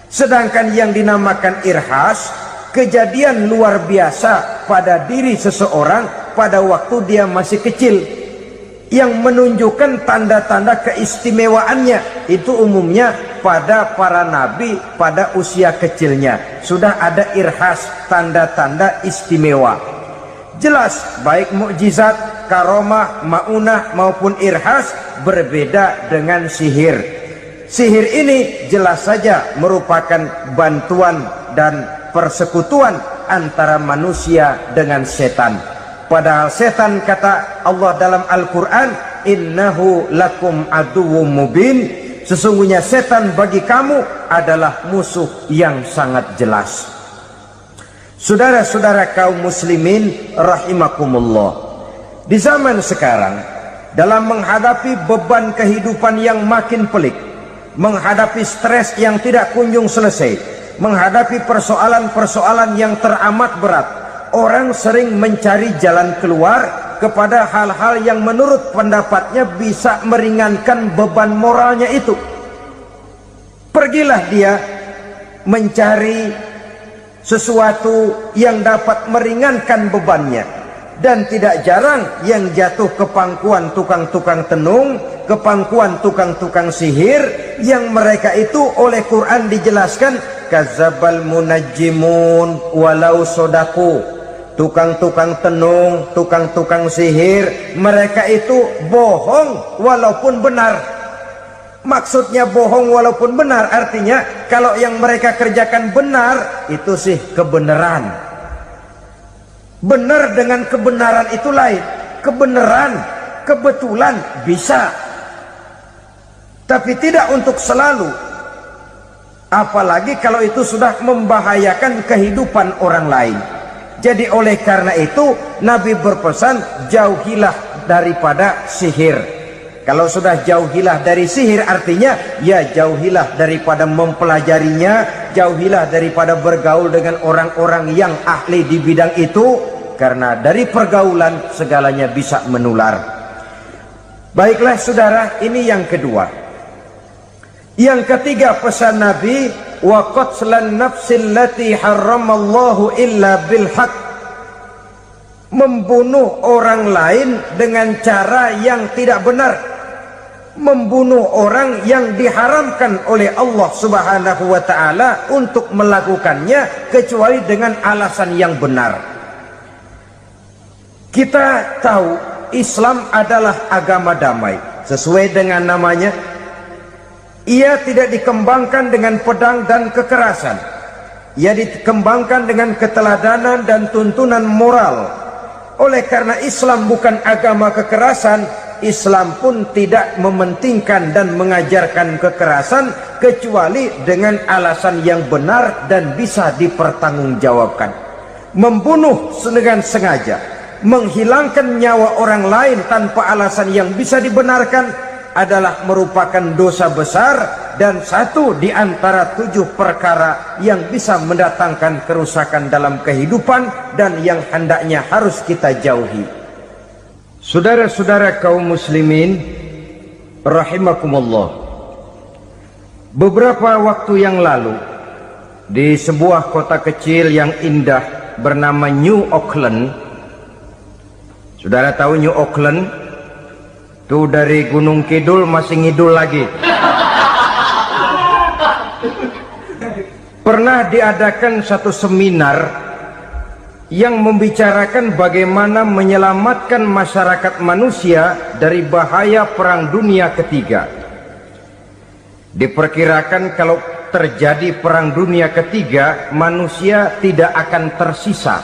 Sedangkan yang dinamakan irhas, kejadian luar biasa pada diri seseorang pada waktu dia masih kecil, yang menunjukkan tanda-tanda keistimewaannya. Itu umumnya pada para nabi pada usia kecilnya sudah ada irhas, tanda-tanda istimewa. Jelas baik mukjizat, karomah, maunah maupun irhas berbeda dengan sihir. Sihir ini jelas saja merupakan bantuan dan persekutuan antara manusia dengan setan. Padahal setan, kata Allah dalam Al-Quran, innahu lakum aduwwum mubin, sesungguhnya setan bagi kamu adalah musuh yang sangat jelas. Saudara-saudara kaum muslimin rahimakumullah, di zaman sekarang dalam menghadapi beban kehidupan yang makin pelik, menghadapi stres yang tidak kunjung selesai, menghadapi persoalan-persoalan yang teramat berat, orang sering mencari jalan keluar kepada hal-hal yang menurut pendapatnya bisa meringankan beban moralnya itu. Pergilah dia mencari sesuatu yang dapat meringankan bebannya. Dan tidak jarang yang jatuh ke pangkuan tukang-tukang tenung, ke pangkuan tukang-tukang sihir, yang mereka itu oleh Quran dijelaskan kadzabal munajjimun walau sodaku. Tukang-tukang tenung, tukang-tukang sihir, mereka itu bohong walaupun benar. Maksudnya bohong walaupun benar, artinya kalau yang mereka kerjakan benar, itu sih kebenaran. Benar dengan kebenaran itu lain. Kebenaran, kebetulan bisa, tapi tidak untuk selalu. Apalagi kalau itu sudah membahayakan kehidupan orang lain. Jadi oleh karena itu Nabi berpesan, jauhilah daripada sihir. Kalau sudah jauhilah dari sihir, artinya ya jauhilah daripada mempelajarinya, jauhilah daripada bergaul dengan orang-orang yang ahli di bidang itu, karena dari pergaulan segalanya bisa menular. Baiklah saudara, ini yang kedua. Yang ketiga pesan Nabi, wa qatlan nafsil lati harramallahu illa bil haq, membunuh orang lain dengan cara yang tidak benar, membunuh orang yang diharamkan oleh Allah Subhanahu wa taala untuk melakukannya kecuali dengan alasan yang benar. Kita tahu Islam adalah agama damai, sesuai dengan namanya. Ia tidak dikembangkan dengan pedang dan kekerasan. Ia dikembangkan dengan keteladanan dan tuntunan moral. Oleh karena Islam bukan agama kekerasan, Islam pun tidak mementingkan dan mengajarkan kekerasan kecuali dengan alasan yang benar dan bisa dipertanggungjawabkan. Membunuh dengan sengaja, menghilangkan nyawa orang lain tanpa alasan yang bisa dibenarkan adalah merupakan dosa besar dan satu di antara 7 perkara yang bisa mendatangkan kerusakan dalam kehidupan dan yang hendaknya harus kita jauhi. Saudara-saudara kaum muslimin rahimakumullah, beberapa waktu yang lalu di sebuah kota kecil yang indah bernama New Auckland. Saudara tahu New Auckland? Itu dari Gunung Kidul masih ngidul lagi. Pernah diadakan satu seminar yang membicarakan bagaimana menyelamatkan masyarakat manusia dari bahaya Perang Dunia Ketiga. Diperkirakan kalau terjadi Perang Dunia Ketiga, manusia tidak akan tersisa.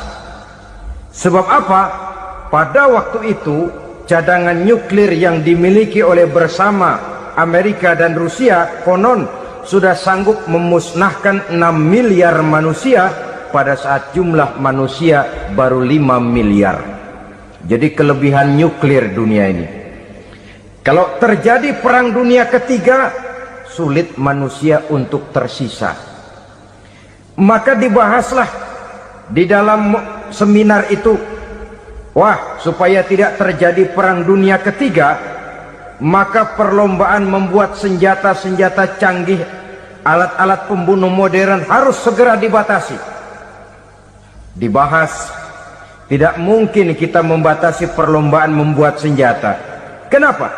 Sebab apa? Pada waktu itu cadangan nuklir yang dimiliki oleh bersama Amerika dan Rusia konon sudah sanggup memusnahkan 6 miliar manusia pada saat jumlah manusia baru 5 miliar. Jadi kelebihan nuklir dunia ini. Kalau terjadi Perang Dunia Ketiga, sulit manusia untuk tersisa. Maka dibahaslah di dalam seminar itu, wah, supaya tidak terjadi Perang Dunia Ketiga, maka perlombaan membuat senjata-senjata canggih, alat-alat pembunuh modern harus segera dibatasi. Dibahas, tidak mungkin kita membatasi perlombaan membuat senjata. Kenapa?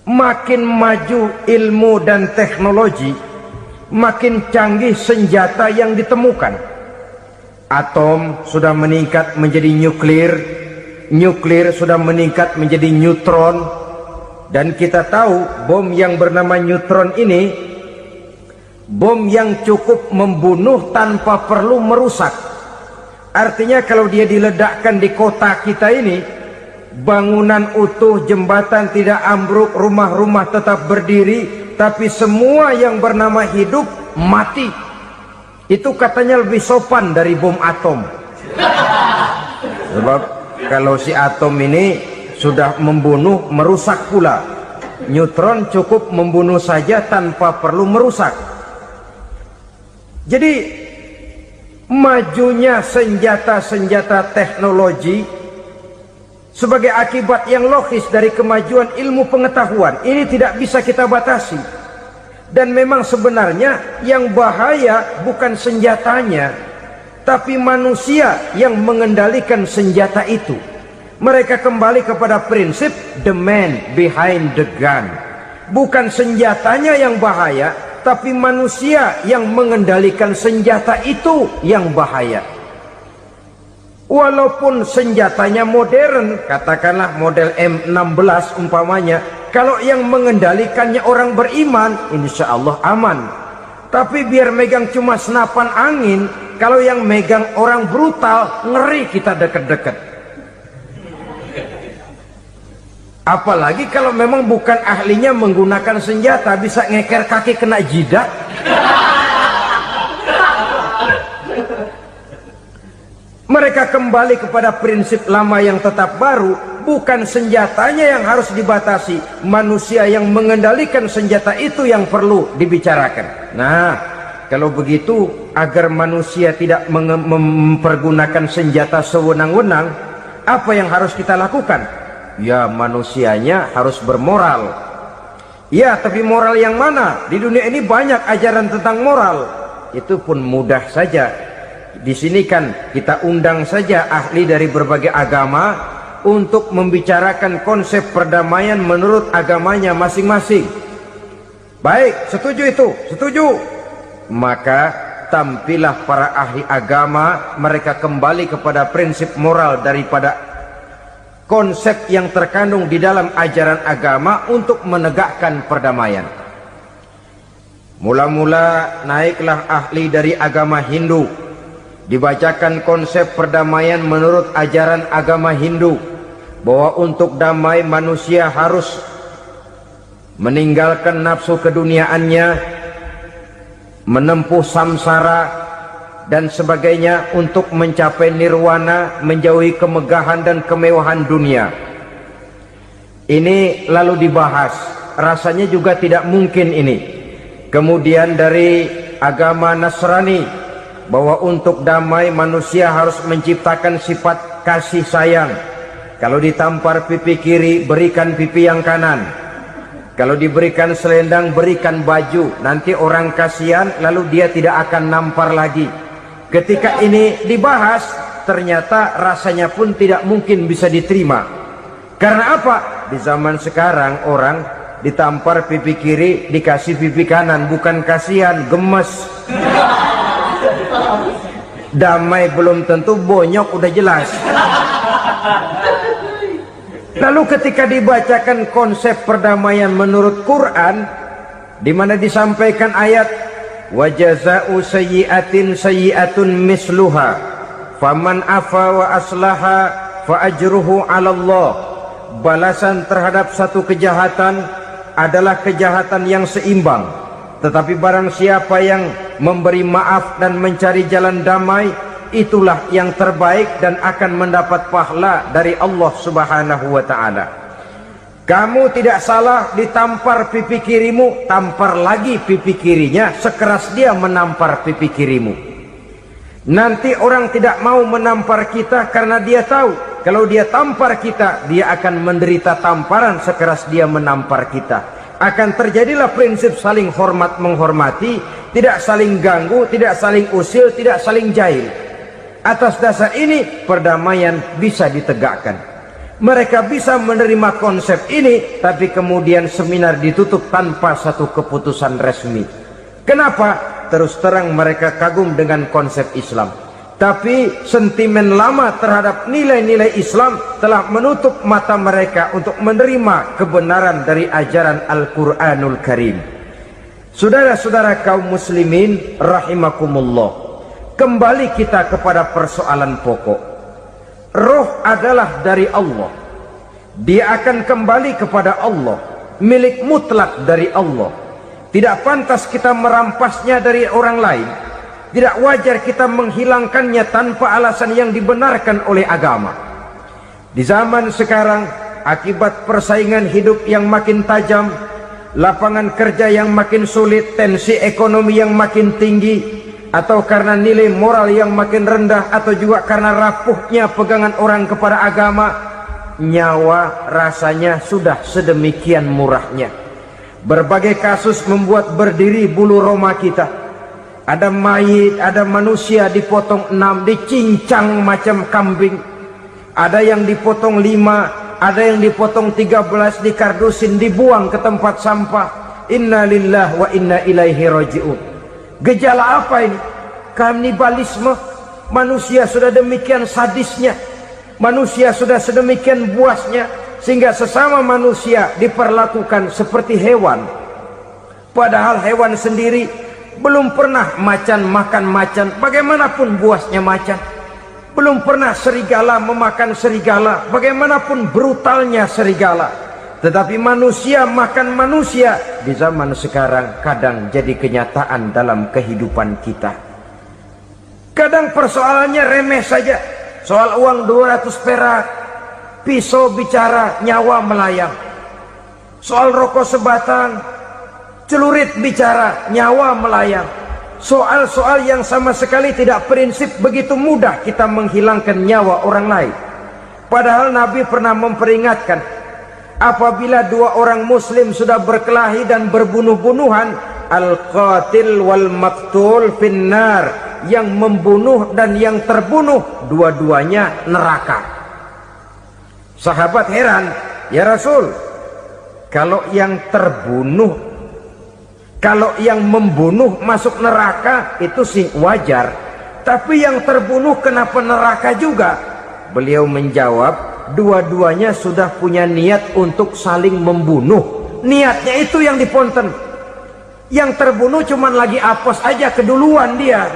Makin maju ilmu dan teknologi, makin canggih senjata yang ditemukan. Atom sudah meningkat menjadi nuklir, nuklir sudah meningkat menjadi neutron, dan kita tahu bom yang bernama neutron ini bom yang cukup membunuh tanpa perlu merusak. Artinya kalau dia diledakkan di kota kita ini, bangunan utuh, jembatan tidak ambruk, rumah-rumah tetap berdiri, tapi semua yang bernama hidup mati. Itu katanya lebih sopan dari bom atom. Sebab kalau si atom ini sudah membunuh, merusak pula. Neutron cukup membunuh saja tanpa perlu merusak. Jadi majunya senjata-senjata teknologi sebagai akibat yang logis dari kemajuan ilmu pengetahuan ini tidak bisa kita batasi. Dan memang sebenarnya yang bahaya bukan senjatanya, tapi manusia yang mengendalikan senjata itu. Mereka kembali kepada prinsip the man behind the gun. Bukan senjatanya yang bahaya, tapi manusia yang mengendalikan senjata itu yang bahaya. Walaupun senjatanya modern, katakanlah model M16 umpamanya, kalau yang mengendalikannya orang beriman, insya Allah aman. Tapi biar megang cuma senapan angin, kalau yang megang orang brutal, ngeri kita deket-deket. Apalagi kalau memang bukan ahlinya menggunakan senjata, bisa ngeker kaki kena jidat. Mereka kembali kepada prinsip lama yang tetap baru, bukan senjatanya yang harus dibatasi, manusia yang mengendalikan senjata itu yang perlu dibicarakan. Nah, kalau begitu, agar manusia tidak mempergunakan senjata sewenang-wenang, apa yang harus kita lakukan? Ya, manusianya harus bermoral. Ya, tapi moral yang mana? Di dunia ini banyak ajaran tentang moral. Itu pun mudah saja. Di sini kan kita undang saja ahli dari berbagai agama untuk membicarakan konsep perdamaian menurut agamanya masing-masing. Baik, setuju itu, setuju. Maka tampillah para ahli agama, mereka kembali kepada prinsip moral daripada konsep yang terkandung di dalam ajaran agama untuk menegakkan perdamaian. Mula-mula naiklah ahli dari agama Hindu, dibacakan konsep perdamaian menurut ajaran agama Hindu, bahwa untuk damai manusia harus meninggalkan nafsu keduniaannya, menempuh samsara dan sebagainya untuk mencapai nirwana, menjauhi kemegahan dan kemewahan dunia. Ini lalu dibahas, rasanya juga tidak mungkin ini. Kemudian dari agama Nasrani, bahwa untuk damai manusia harus menciptakan sifat kasih sayang. Kalau ditampar pipi kiri, berikan pipi yang kanan. Kalau diberikan selendang, berikan baju. Nanti orang kasihan, lalu dia tidak akan nampar lagi. Ketika ini dibahas, ternyata rasanya pun tidak mungkin bisa diterima. Karena apa? Di zaman sekarang orang ditampar pipi kiri, dikasih pipi kanan, bukan kasihan, gemes. Damai belum tentu, bonyok udah jelas. Lalu ketika dibacakan konsep perdamaian menurut Quran, di mana disampaikan ayat wa jazaa'u sayyi'atin sayyi'atun misluha faman afa wa aslaha fa ajruhu 'ala Allah. Balasan terhadap satu kejahatan adalah kejahatan yang seimbang, tetapi barang siapa yang memberi maaf dan mencari jalan damai, itulah yang terbaik dan akan mendapat pahala dari Allah Subhanahu wa ta'ala. Kamu tidak salah ditampar pipi kirimu, tampar lagi pipi kirinya sekeras dia menampar pipi kirimu. Nanti orang tidak mau menampar kita karena dia tahu kalau dia tampar kita, dia akan menderita tamparan sekeras dia menampar kita. Akan terjadilah prinsip saling hormat menghormati, tidak saling ganggu, tidak saling usil, tidak saling jahil. Atas dasar ini perdamaian bisa ditegakkan. Mereka bisa menerima konsep ini, tapi kemudian seminar ditutup tanpa satu keputusan resmi. Kenapa? Terus terang mereka kagum dengan konsep Islam, tapi sentimen lama terhadap nilai-nilai Islam telah menutup mata mereka untuk menerima kebenaran dari ajaran Al-Quranul Karim. Saudara-saudara kaum muslimin rahimakumullah, kembali kita kepada persoalan pokok. Roh adalah dari Allah, dia akan kembali kepada Allah, milik mutlak dari Allah. Tidak pantas kita merampasnya dari orang lain. Tidak wajar kita menghilangkannya tanpa alasan yang dibenarkan oleh agama. Di zaman sekarang, akibat persaingan hidup yang makin tajam, lapangan kerja yang makin sulit, tensi ekonomi yang makin tinggi, atau karena nilai moral yang makin rendah, atau juga karena rapuhnya pegangan orang kepada agama, nyawa rasanya sudah sedemikian murahnya. Berbagai kasus membuat berdiri bulu roma kita. Ada mayit, ada manusia dipotong 6, dicincang macam kambing. Ada yang dipotong 5, ada yang dipotong 13, dikardusin, dibuang ke tempat sampah. Inna lillahi wa inna ilaihi raji'un. Gejala apa ini? Kanibalisme. Manusia sudah demikian sadisnya, manusia sudah sedemikian buasnya, sehingga sesama manusia diperlakukan seperti hewan. Padahal hewan sendiri belum pernah macan makan macan, bagaimanapun buasnya macan. Belum pernah serigala memakan serigala, bagaimanapun brutalnya serigala. Tetapi manusia makan manusia di zaman sekarang kadang jadi kenyataan dalam kehidupan kita. Kadang persoalannya remeh saja. Soal uang 200 perak, pisau bicara, nyawa melayang. Soal rokok sebatang, celurit bicara, nyawa melayang. Soal-soal yang sama sekali tidak prinsip, begitu mudah kita menghilangkan nyawa orang lain. Padahal Nabi pernah memperingatkan, apabila dua orang muslim sudah berkelahi dan berbunuh-bunuhan, al-qatil wal maktul finnar, yang membunuh dan yang terbunuh dua-duanya neraka. Sahabat heran, ya Rasul, kalau yang terbunuh, kalau yang membunuh masuk neraka itu sih wajar, tapi yang terbunuh kenapa neraka juga? Beliau menjawab, dua-duanya sudah punya niat untuk saling membunuh. Niatnya itu yang diponten. Yang terbunuh cuman lagi apes aja, keduluan dia.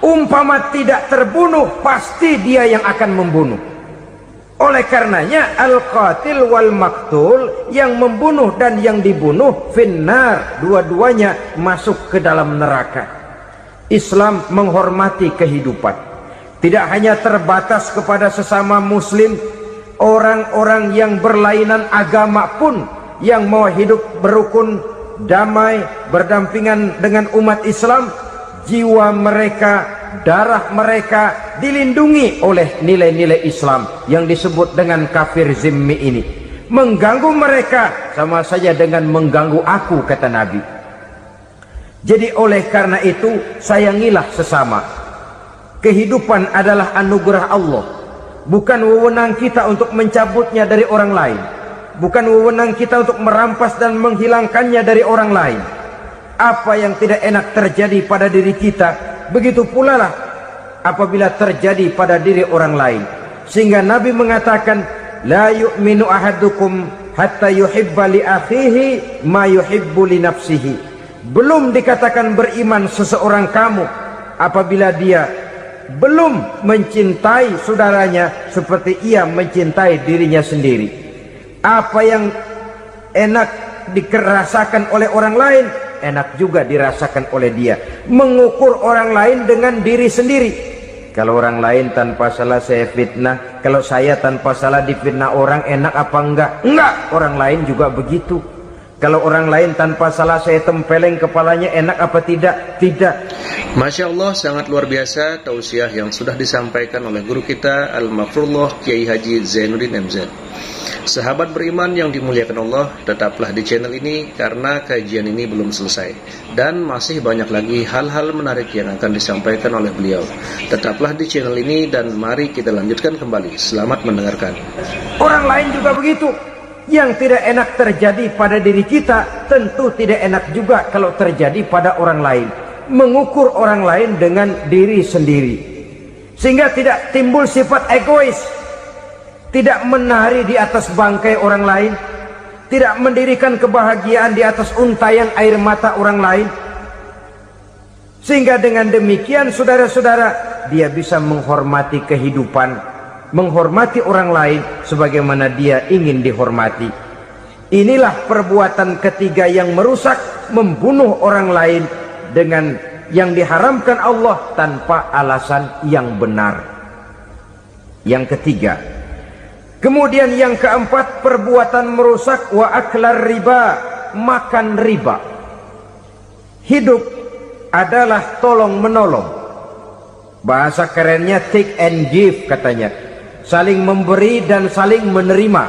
Umpama tidak terbunuh, pasti dia yang akan membunuh. Oleh karenanya al-qatil wal maktul, yang membunuh dan yang dibunuh finnar, dua-duanya masuk ke dalam neraka. Islam menghormati kehidupan, tidak hanya terbatas kepada sesama muslim. Orang-orang yang berlainan agama pun yang mau hidup berukun, damai, berdampingan dengan umat Islam, jiwa mereka, darah mereka dilindungi oleh nilai-nilai Islam yang disebut dengan kafir zimmi ini. Mengganggu mereka sama saja dengan mengganggu aku, kata Nabi. Jadi oleh karena itu, sayangilah sesama. Kehidupan adalah anugerah Allah, bukan wewenang kita untuk mencabutnya dari orang lain, bukan wewenang kita untuk merampas dan menghilangkannya dari orang lain. apa yang tidak enak terjadi pada diri kita, begitu pula lah apabila terjadi pada diri orang lain. Sehingga Nabi mengatakan, la yu'minu ahadukum hatta yuhibba li akhihi ma yuhibbu li nafsihi. Belum dikatakan beriman seseorang kamu apabila dia belum mencintai saudaranya seperti ia mencintai dirinya sendiri. Apa yang enak dirasakan oleh orang lain, enak juga dirasakan oleh dia. Mengukur orang lain dengan diri sendiri. Kalau orang lain tanpa salah saya fitnah, kalau saya tanpa salah difitnah orang, enak apa enggak? Enggak, orang lain juga begitu. Kalau orang lain tanpa salah saya tempeleng kepalanya, enak apa tidak? Tidak. Masya Allah, sangat luar biasa tausiah yang sudah disampaikan oleh guru kita Al-Mafrullah Kiai Haji Zainuddin MZ. Sahabat beriman yang dimuliakan Allah, tetaplah di channel ini karena kajian ini belum selesai dan masih banyak lagi hal-hal menarik yang akan disampaikan oleh beliau. Tetaplah di channel ini dan mari kita lanjutkan kembali. Selamat mendengarkan. Orang lain juga begitu. Yang tidak enak terjadi pada diri kita, tentu tidak enak juga kalau terjadi pada orang lain. Mengukur orang lain dengan diri sendiri, sehingga tidak timbul sifat egois, tidak menari di atas bangkai orang lain, tidak mendirikan kebahagiaan di atas untayan air mata orang lain. Sehingga dengan demikian saudara-saudara, dia bisa menghormati kehidupan, menghormati orang lain sebagaimana dia ingin dihormati. Inilah perbuatan ketiga yang merusak, membunuh orang lain dengan yang diharamkan Allah tanpa alasan yang benar. Yang ketiga. Kemudian yang keempat, perbuatan merusak wa aklar riba, makan riba. Hidup adalah tolong menolong. Bahasa kerennya take and give katanya. Saling memberi dan saling menerima.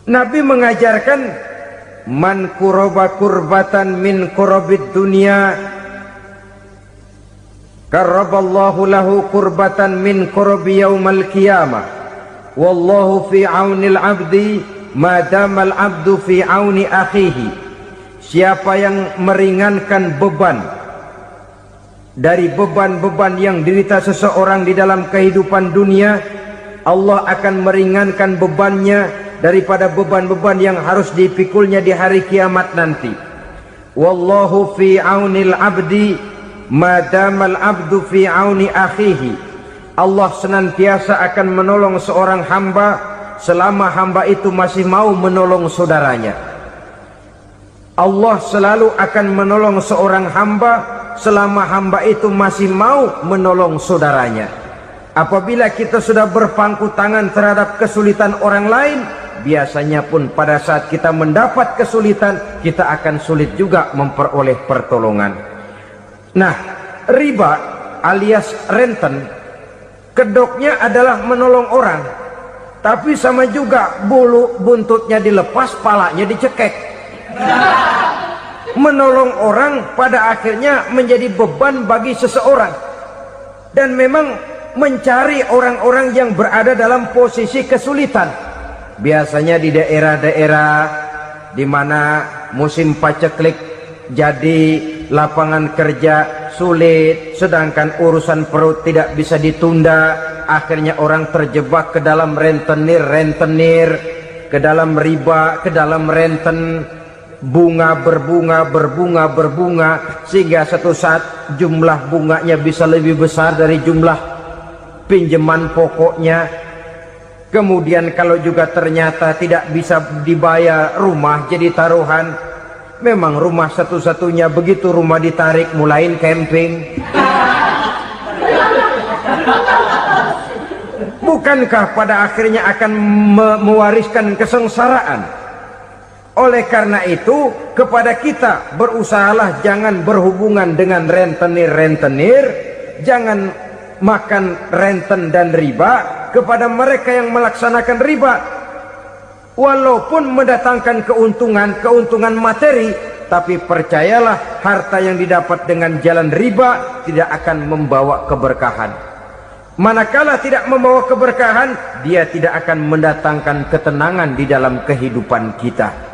Nabi mengajarkan, man kuraba kurbatan min kurabid dunya karaballahu lahu kurbatan min kurabi yaumal qiyamah. Wallahu fi aunil abdi madamal abdu fi auni akhihi. Siapa yang meringankan beban dari beban-beban yang dirita seseorang di dalam kehidupan dunia, Allah akan meringankan bebannya daripada beban-beban yang harus dipikulnya di hari kiamat nanti. Wallahu fi aunil abdi madamal abdu fi auni akhihi. Allah senantiasa akan menolong seorang hamba selama hamba itu masih mau menolong saudaranya. Allah selalu akan menolong seorang hamba selama hamba itu masih mau menolong saudaranya. Apabila kita sudah berpangku tangan terhadap kesulitan orang lain, biasanya pun pada saat kita mendapat kesulitan, kita akan sulit juga memperoleh pertolongan. Nah, riba alias renten, kedoknya adalah menolong orang, tapi sama juga bulu buntutnya dilepas, palanya dicekek. Menolong orang pada akhirnya menjadi beban bagi seseorang. Dan memang mencari orang-orang yang berada dalam posisi kesulitan, biasanya di daerah-daerah di mana musim paceklik, jadi lapangan kerja sulit, sedangkan urusan perut tidak bisa ditunda. Akhirnya orang terjebak ke dalam rentenir, ke dalam riba, ke dalam renten. Bunga berbunga, sehingga satu saat jumlah bunganya bisa lebih besar dari jumlah pinjaman pokoknya. Kemudian kalau juga ternyata tidak bisa dibayar, rumah jadi taruhan. Memang rumah satu-satunya, begitu rumah ditarik mulain camping. Bukankah pada akhirnya akan mewariskan kesengsaraan? Oleh karena itu, kepada kita berusahalah jangan berhubungan dengan rentenir, jangan makan renten dan riba. Kepada mereka yang melaksanakan riba, walaupun mendatangkan keuntungan materi, tapi percayalah harta yang didapat dengan jalan riba tidak akan membawa keberkahan. Manakala tidak membawa keberkahan, dia tidak akan mendatangkan ketenangan di dalam kehidupan kita.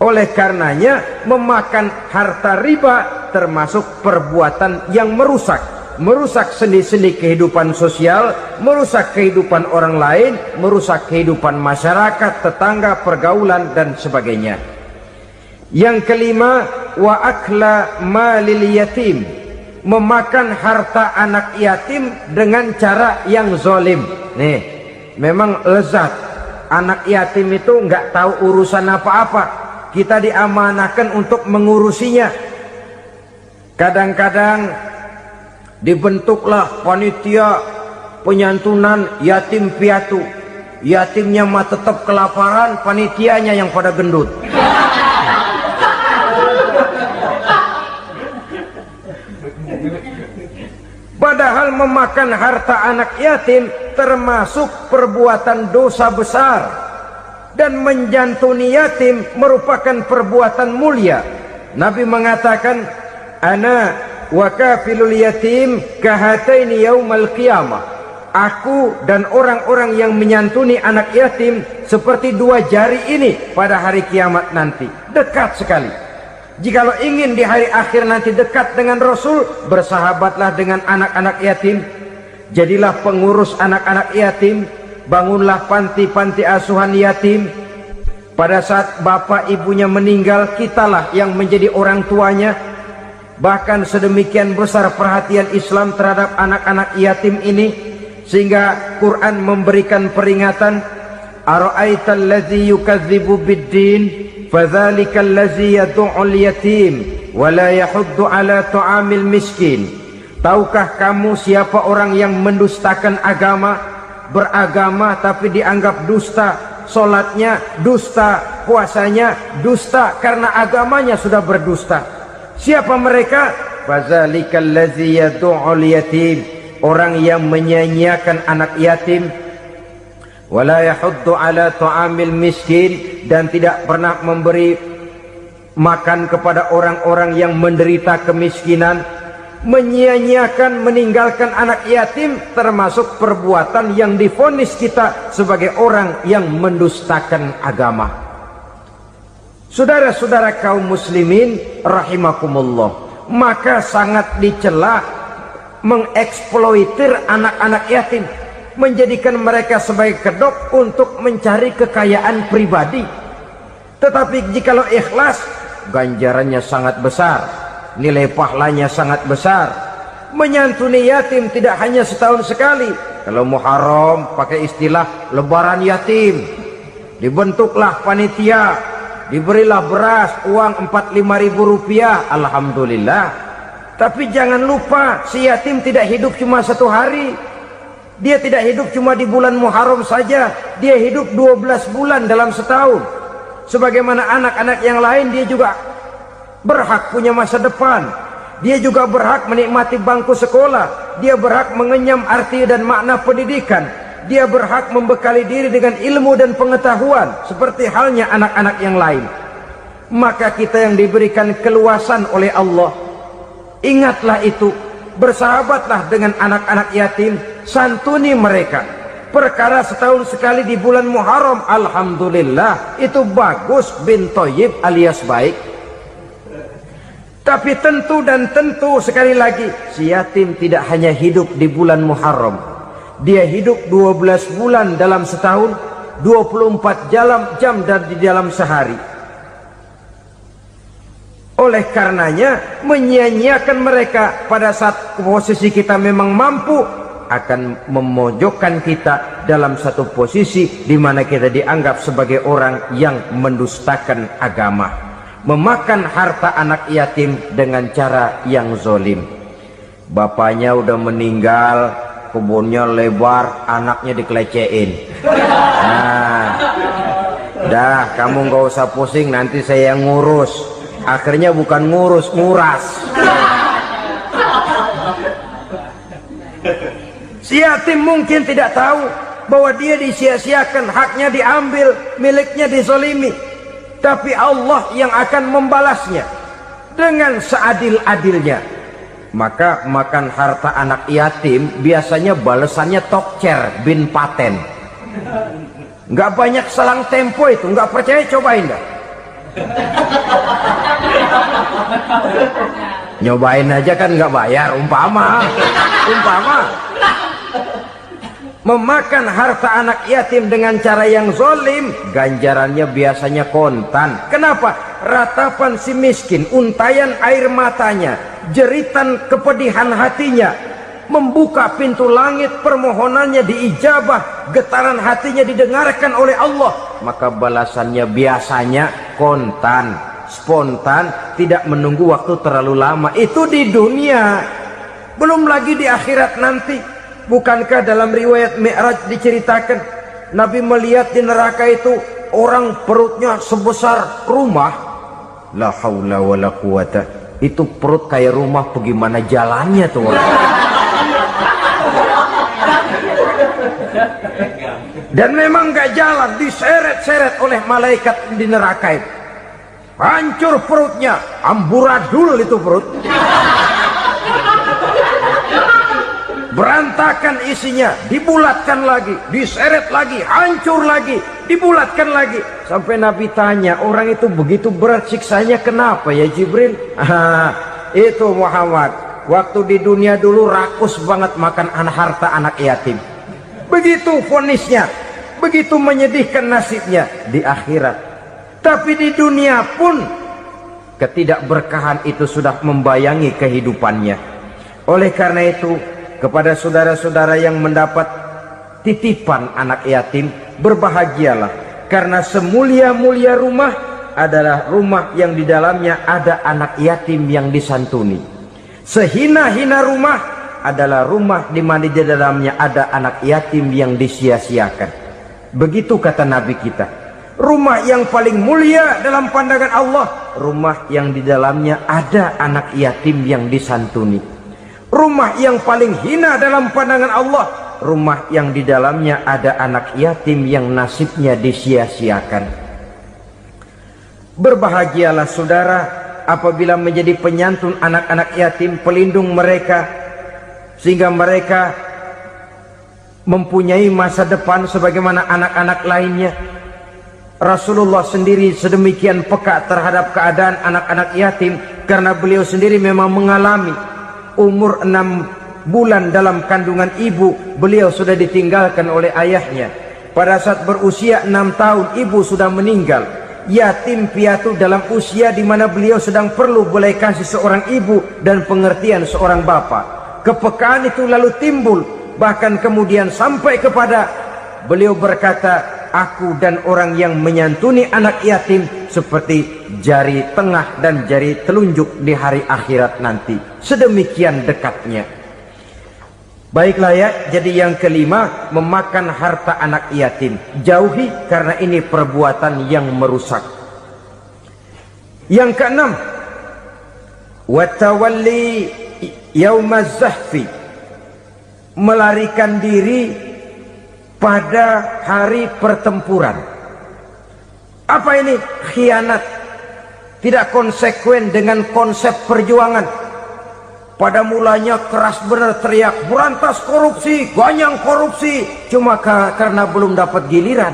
Oleh karenanya memakan harta riba termasuk perbuatan yang merusak sendi-sendi kehidupan sosial, merusak kehidupan orang lain, merusak kehidupan masyarakat, tetangga, pergaulan dan sebagainya. Yang kelima, wa akla malil yatim, memakan harta anak yatim dengan cara yang zalim. Nih, memang lezat. Anak yatim itu nggak tahu urusan apa-apa. Kita diamanahkan untuk mengurusinya. Kadang-kadang dibentuklah panitia penyantunan yatim piatu. Yatimnya mah tetap kelaparan, panitianya yang pada gendut. Padahal memakan harta anak yatim termasuk perbuatan dosa besar, dan menjantuni yatim merupakan perbuatan mulia. Nabi mengatakan, ana wa kafilul yatim kahataini yaumal qiyamah. Aku dan orang-orang yang menyantuni anak yatim seperti dua jari ini pada hari kiamat nanti. Dekat sekali. Jikalau ingin di hari akhir nanti dekat dengan Rasul, bersahabatlah dengan anak-anak yatim. Jadilah pengurus anak-anak yatim. Bangunlah panti-panti asuhan yatim. Pada saat bapak ibunya meninggal, kitalah yang menjadi orang tuanya. Bahkan sedemikian besar perhatian Islam terhadap anak-anak yatim ini, sehingga Quran memberikan peringatan, ara'aital ladzi yukadzibu biddin fadzalikal ladzi yad'ul yatim wa la yahuddu ala ta'amil miskin. Tahukah kamu siapa orang yang mendustakan agama? Beragama tapi dianggap dusta, solatnya dusta, puasanya dusta karena agamanya sudah berdusta. Siapa mereka? Fazalikal ladzi yad'ul yatim, orang yang menyia-nyiakan anak yatim, wala yahuddu ala ta'amil miskin, dan tidak pernah memberi makan kepada orang-orang yang menderita kemiskinan. Menyia-nyiakan, meninggalkan anak yatim termasuk perbuatan yang divonis kita sebagai orang yang mendustakan agama. Saudara-saudara kaum muslimin rahimakumullah, maka sangat dicela mengeksploitir anak-anak yatim, menjadikan mereka sebagai kedok untuk mencari kekayaan pribadi. Tetapi jikalau ikhlas, ganjarannya sangat besar, nilai pahalanya sangat besar. Menyantuni yatim tidak hanya setahun sekali. Kalau Muharram pakai istilah lebaran yatim, dibentuklah panitia, diberilah beras, uang 45.000 rupiah, alhamdulillah. Tapi jangan lupa, si yatim tidak hidup cuma satu hari. Dia tidak hidup cuma di bulan Muharram saja, dia hidup 12 bulan dalam setahun. Sebagaimana anak-anak yang lain, dia juga berhak punya masa depan. Dia juga berhak menikmati bangku sekolah. Dia berhak mengenyam arti dan makna pendidikan. Dia berhak membekali diri dengan ilmu dan pengetahuan seperti halnya anak-anak yang lain. Maka kita yang diberikan keluasan oleh Allah, ingatlah itu, bersahabatlah dengan anak-anak yatim, santuni mereka. Perkara setahun sekali di bulan Muharram, alhamdulillah, itu bagus bin Thayyib alias baik. Tapi tentu dan tentu sekali lagi, si yatim tidak hanya hidup di bulan Muharram. Dia hidup 12 bulan dalam setahun, 24 jam di dalam sehari. Oleh karenanya, menyia-nyiakan mereka pada saat posisi kita memang mampu, akan memojokkan kita dalam satu posisi di mana kita dianggap sebagai orang yang mendustakan agama. Memakan harta anak yatim dengan cara yang zolim. Bapaknya udah meninggal, kebunnya lebar, anaknya dikelecehin. Nah, dah kamu gak usah pusing, nanti saya yang ngurus. Akhirnya bukan ngurus, nguras. Si yatim mungkin tidak tahu bahwa dia disia-siakan, haknya diambil, miliknya dizolimi. Tapi Allah yang akan membalasnya dengan seadil-adilnya. Maka makan harta anak yatim biasanya balasannya tokcer bin paten. Nggak banyak selang tempo itu, nggak percaya cobain dah. Nyobain aja kan nggak bayar, umpama memakan harta anak yatim dengan cara yang zolim, ganjarannya biasanya kontan. Kenapa? Ratapan si miskin, untayan air matanya, jeritan kepedihan hatinya, membuka pintu langit, permohonannya diijabah, getaran hatinya didengarkan oleh Allah, maka balasannya biasanya kontan, spontan, tidak menunggu waktu terlalu lama. Itu di dunia, belum lagi di akhirat nanti. Bukankah dalam riwayat Mi'raj diceritakan Nabi melihat di neraka itu orang perutnya sebesar rumah? La haula wala quwata. Itu perut kayak rumah, bagaimana jalannya tuh orang? Dan memang gak jalan, diseret-seret oleh malaikat di neraka itu. Hancur perutnya, amburadul itu perut. Berantakan isinya, dibulatkan lagi, diseret lagi, hancur lagi, dibulatkan lagi. Sampai Nabi tanya, orang itu begitu berat siksanya kenapa ya Jibril? Itu Muhammad, waktu di dunia dulu rakus banget makan harta anak yatim. Begitu vonisnya, begitu menyedihkan nasibnya di akhirat. Tapi di dunia pun ketidakberkahan itu sudah membayangi kehidupannya. Oleh karena itu, kepada saudara-saudara yang mendapat titipan anak yatim, berbahagialah, karena semulia-mulia rumah adalah rumah yang di dalamnya ada anak yatim yang disantuni. Sehina-hina rumah adalah rumah di mana di dalamnya ada anak yatim yang disia-siakan. Begitu kata Nabi kita. Rumah yang paling mulia dalam pandangan Allah, rumah yang di dalamnya ada anak yatim yang disantuni. Rumah yang paling hina dalam pandangan Allah, rumah yang di dalamnya ada anak yatim yang nasibnya disia-siakan. Berbahagialah saudara apabila menjadi penyantun anak-anak yatim, pelindung mereka, sehingga mereka mempunyai masa depan sebagaimana anak-anak lainnya. Rasulullah sendiri sedemikian peka terhadap keadaan anak-anak yatim karena beliau sendiri memang mengalami. Umur 6 bulan dalam kandungan ibu, beliau sudah ditinggalkan oleh ayahnya. Pada saat berusia 6 tahun, ibu sudah meninggal. Yatim piatu dalam usia di mana beliau sedang perlu belas kasih seorang ibu dan pengertian seorang bapak. Kepekaan itu lalu timbul, bahkan kemudian sampai kepada beliau berkata, aku dan orang yang menyantuni anak yatim seperti jari tengah dan jari telunjuk di hari akhirat nanti. Sedemikian dekatnya. Baiklah ya, jadi yang kelima, memakan harta anak yatim. Jauhi, karena ini perbuatan yang merusak. Yang keenam, watawalli yaumaz zahfi, melarikan diri pada hari pertempuran. Apa ini? Khianat, tidak konsekuen dengan konsep perjuangan. Pada mulanya keras benar teriak, berantas korupsi, ganyang korupsi, cuma karena belum dapat giliran.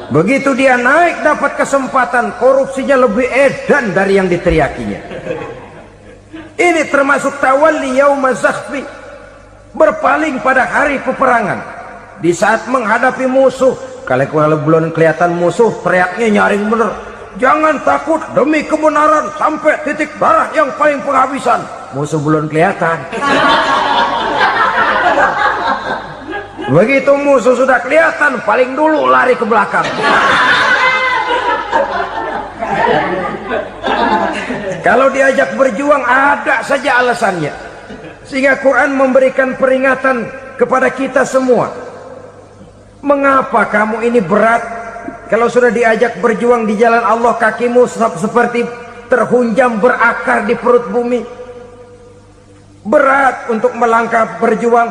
Begitu dia naik dapat kesempatan, korupsinya lebih edan dari yang diteriakinya. Ini termasuk tawalli yaumaz zahfi, berpaling pada hari peperangan. Di saat menghadapi musuh, kalau belum kelihatan musuh, teriaknya nyaring bener. Jangan takut, demi kebenaran sampai titik darah yang paling penghabisan. Musuh belum kelihatan. Begitu musuh sudah kelihatan, paling dulu lari ke belakang. Kalau diajak berjuang ada saja alasannya. Sehingga Quran memberikan peringatan kepada kita semua. Mengapa kamu ini berat? Kalau sudah diajak berjuang di jalan Allah, kakimu seperti terhunjam berakar di perut bumi. Berat untuk melangkah berjuang.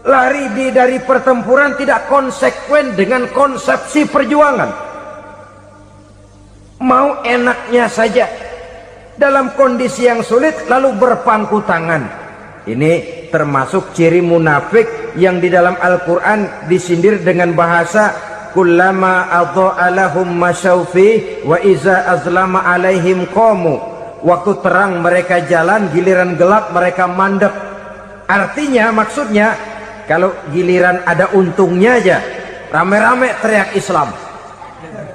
Lari dari pertempuran tidak konsekuen dengan konsepsi perjuangan. Mau enaknya saja. Dalam kondisi yang sulit lalu berpangku tangan. Ini termasuk ciri munafik yang di dalam Al-Quran disindir dengan bahasa kullama adha'a lahum masyaw fi wa iza azlama alaihim qamu. Waktu terang mereka jalan, giliran gelap mereka mandek. Artinya, maksudnya, kalau giliran ada untungnya aja, rame-rame teriak Islam.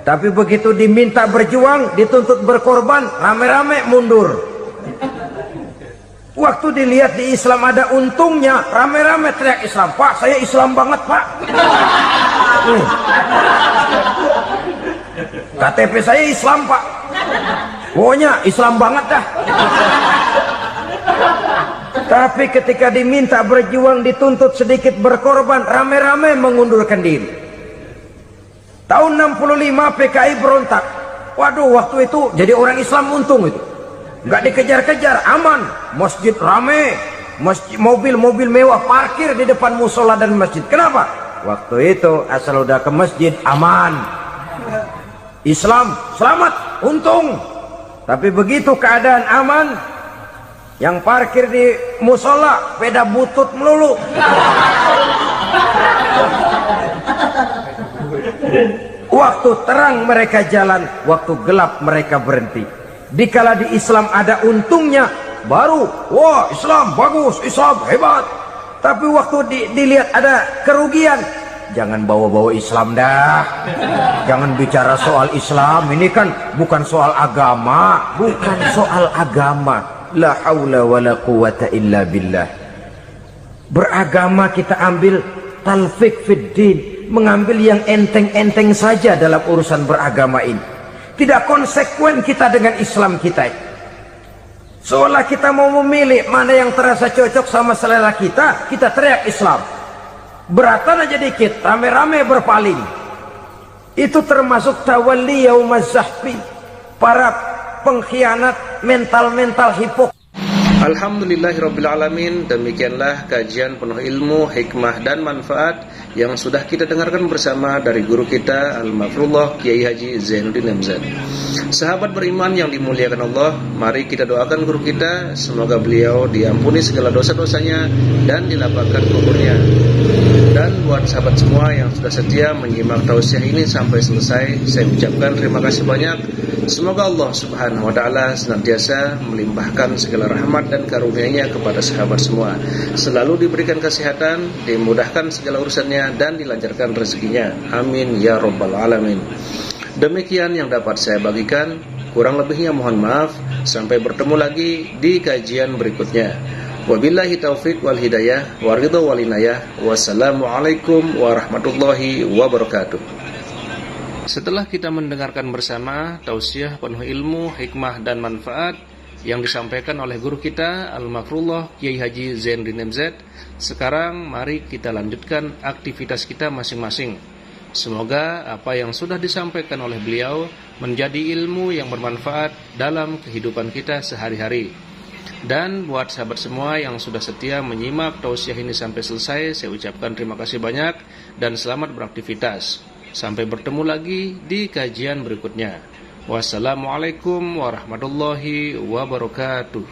Tapi begitu diminta berjuang, dituntut berkorban, rame-rame mundur. Waktu dilihat di Islam ada untungnya, rame-rame teriak Islam. Pak, saya Islam banget, Pak. KTP saya Islam, Pak. Pokoknya Islam banget dah. Tapi ketika diminta berjuang, dituntut sedikit berkorban, rame-rame mengundurkan diri. Tahun 65 PKI berontak. Waduh, waktu itu jadi orang Islam untung itu. Nggak dikejar-kejar, aman. Masjid rame, mobil-mobil mewah parkir di depan musola dan masjid. Kenapa? Waktu itu asal udah ke masjid aman. Islam selamat, untung. Tapi begitu keadaan aman, yang parkir di musola sepeda butut melulu. Waktu terang mereka jalan, waktu gelap mereka berhenti. Dikala di Islam ada untungnya, baru wah Islam bagus, Islam hebat. Tapi waktu dilihat ada kerugian, jangan bawa-bawa Islam dah. Jangan bicara soal Islam, ini kan bukan soal agama. Bukan soal agama. La haula wa la quwata illa billah. Beragama kita ambil talfiq fid din, mengambil yang enteng-enteng saja dalam urusan beragama ini. Tidak konsekuen kita dengan Islam kita. Seolah kita mau memilih mana yang terasa cocok sama selera kita, kita teriak Islam. Beratan aja dikit, rame-rame berpaling. Itu termasuk tawalli yaumaz zahfi, para pengkhianat mental-mental hipokrit. Alhamdulillahirrabbilalamin. Demikianlah kajian penuh ilmu, hikmah dan manfaat yang sudah kita dengarkan bersama dari guru kita Al-Mafrullah Kiai Haji Zainuddin MZ. Sahabat beriman yang dimuliakan Allah, mari kita doakan guru kita, semoga beliau diampuni segala dosa-dosanya dan dilapangkan kuburnya. Dan buat sahabat semua yang sudah setia menyimak tausiah ini sampai selesai, saya ucapkan terima kasih banyak. Semoga Allah Subhanahu wa taala senantiasa melimpahkan segala rahmat dan karunia-Nya kepada sahabat semua. Selalu diberikan kesehatan, dimudahkan segala urusannya dan dilancarkan rezekinya. Amin ya rabbal alamin. Demikian yang dapat saya bagikan, kurang lebihnya mohon maaf. Sampai bertemu lagi di kajian berikutnya. Wabillahi taufiq wal hidayah wa ridha wal inayah. Wassalamualaikum warahmatullahi wabarakatuh. Setelah kita mendengarkan bersama tausiah penuh ilmu, hikmah dan manfaat yang disampaikan oleh guru kita Al-Mafrullah Kiai Haji Zainuddin MZ, sekarang mari kita lanjutkan aktivitas kita masing-masing. Semoga apa yang sudah disampaikan oleh beliau menjadi ilmu yang bermanfaat dalam kehidupan kita sehari-hari. Dan buat sahabat semua yang sudah setia menyimak tausiah ini sampai selesai, saya ucapkan terima kasih banyak dan selamat beraktivitas. Sampai bertemu lagi di kajian berikutnya. Wassalamualaikum warahmatullahi wabarakatuh.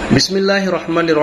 Bismillahirrahmanirrahim.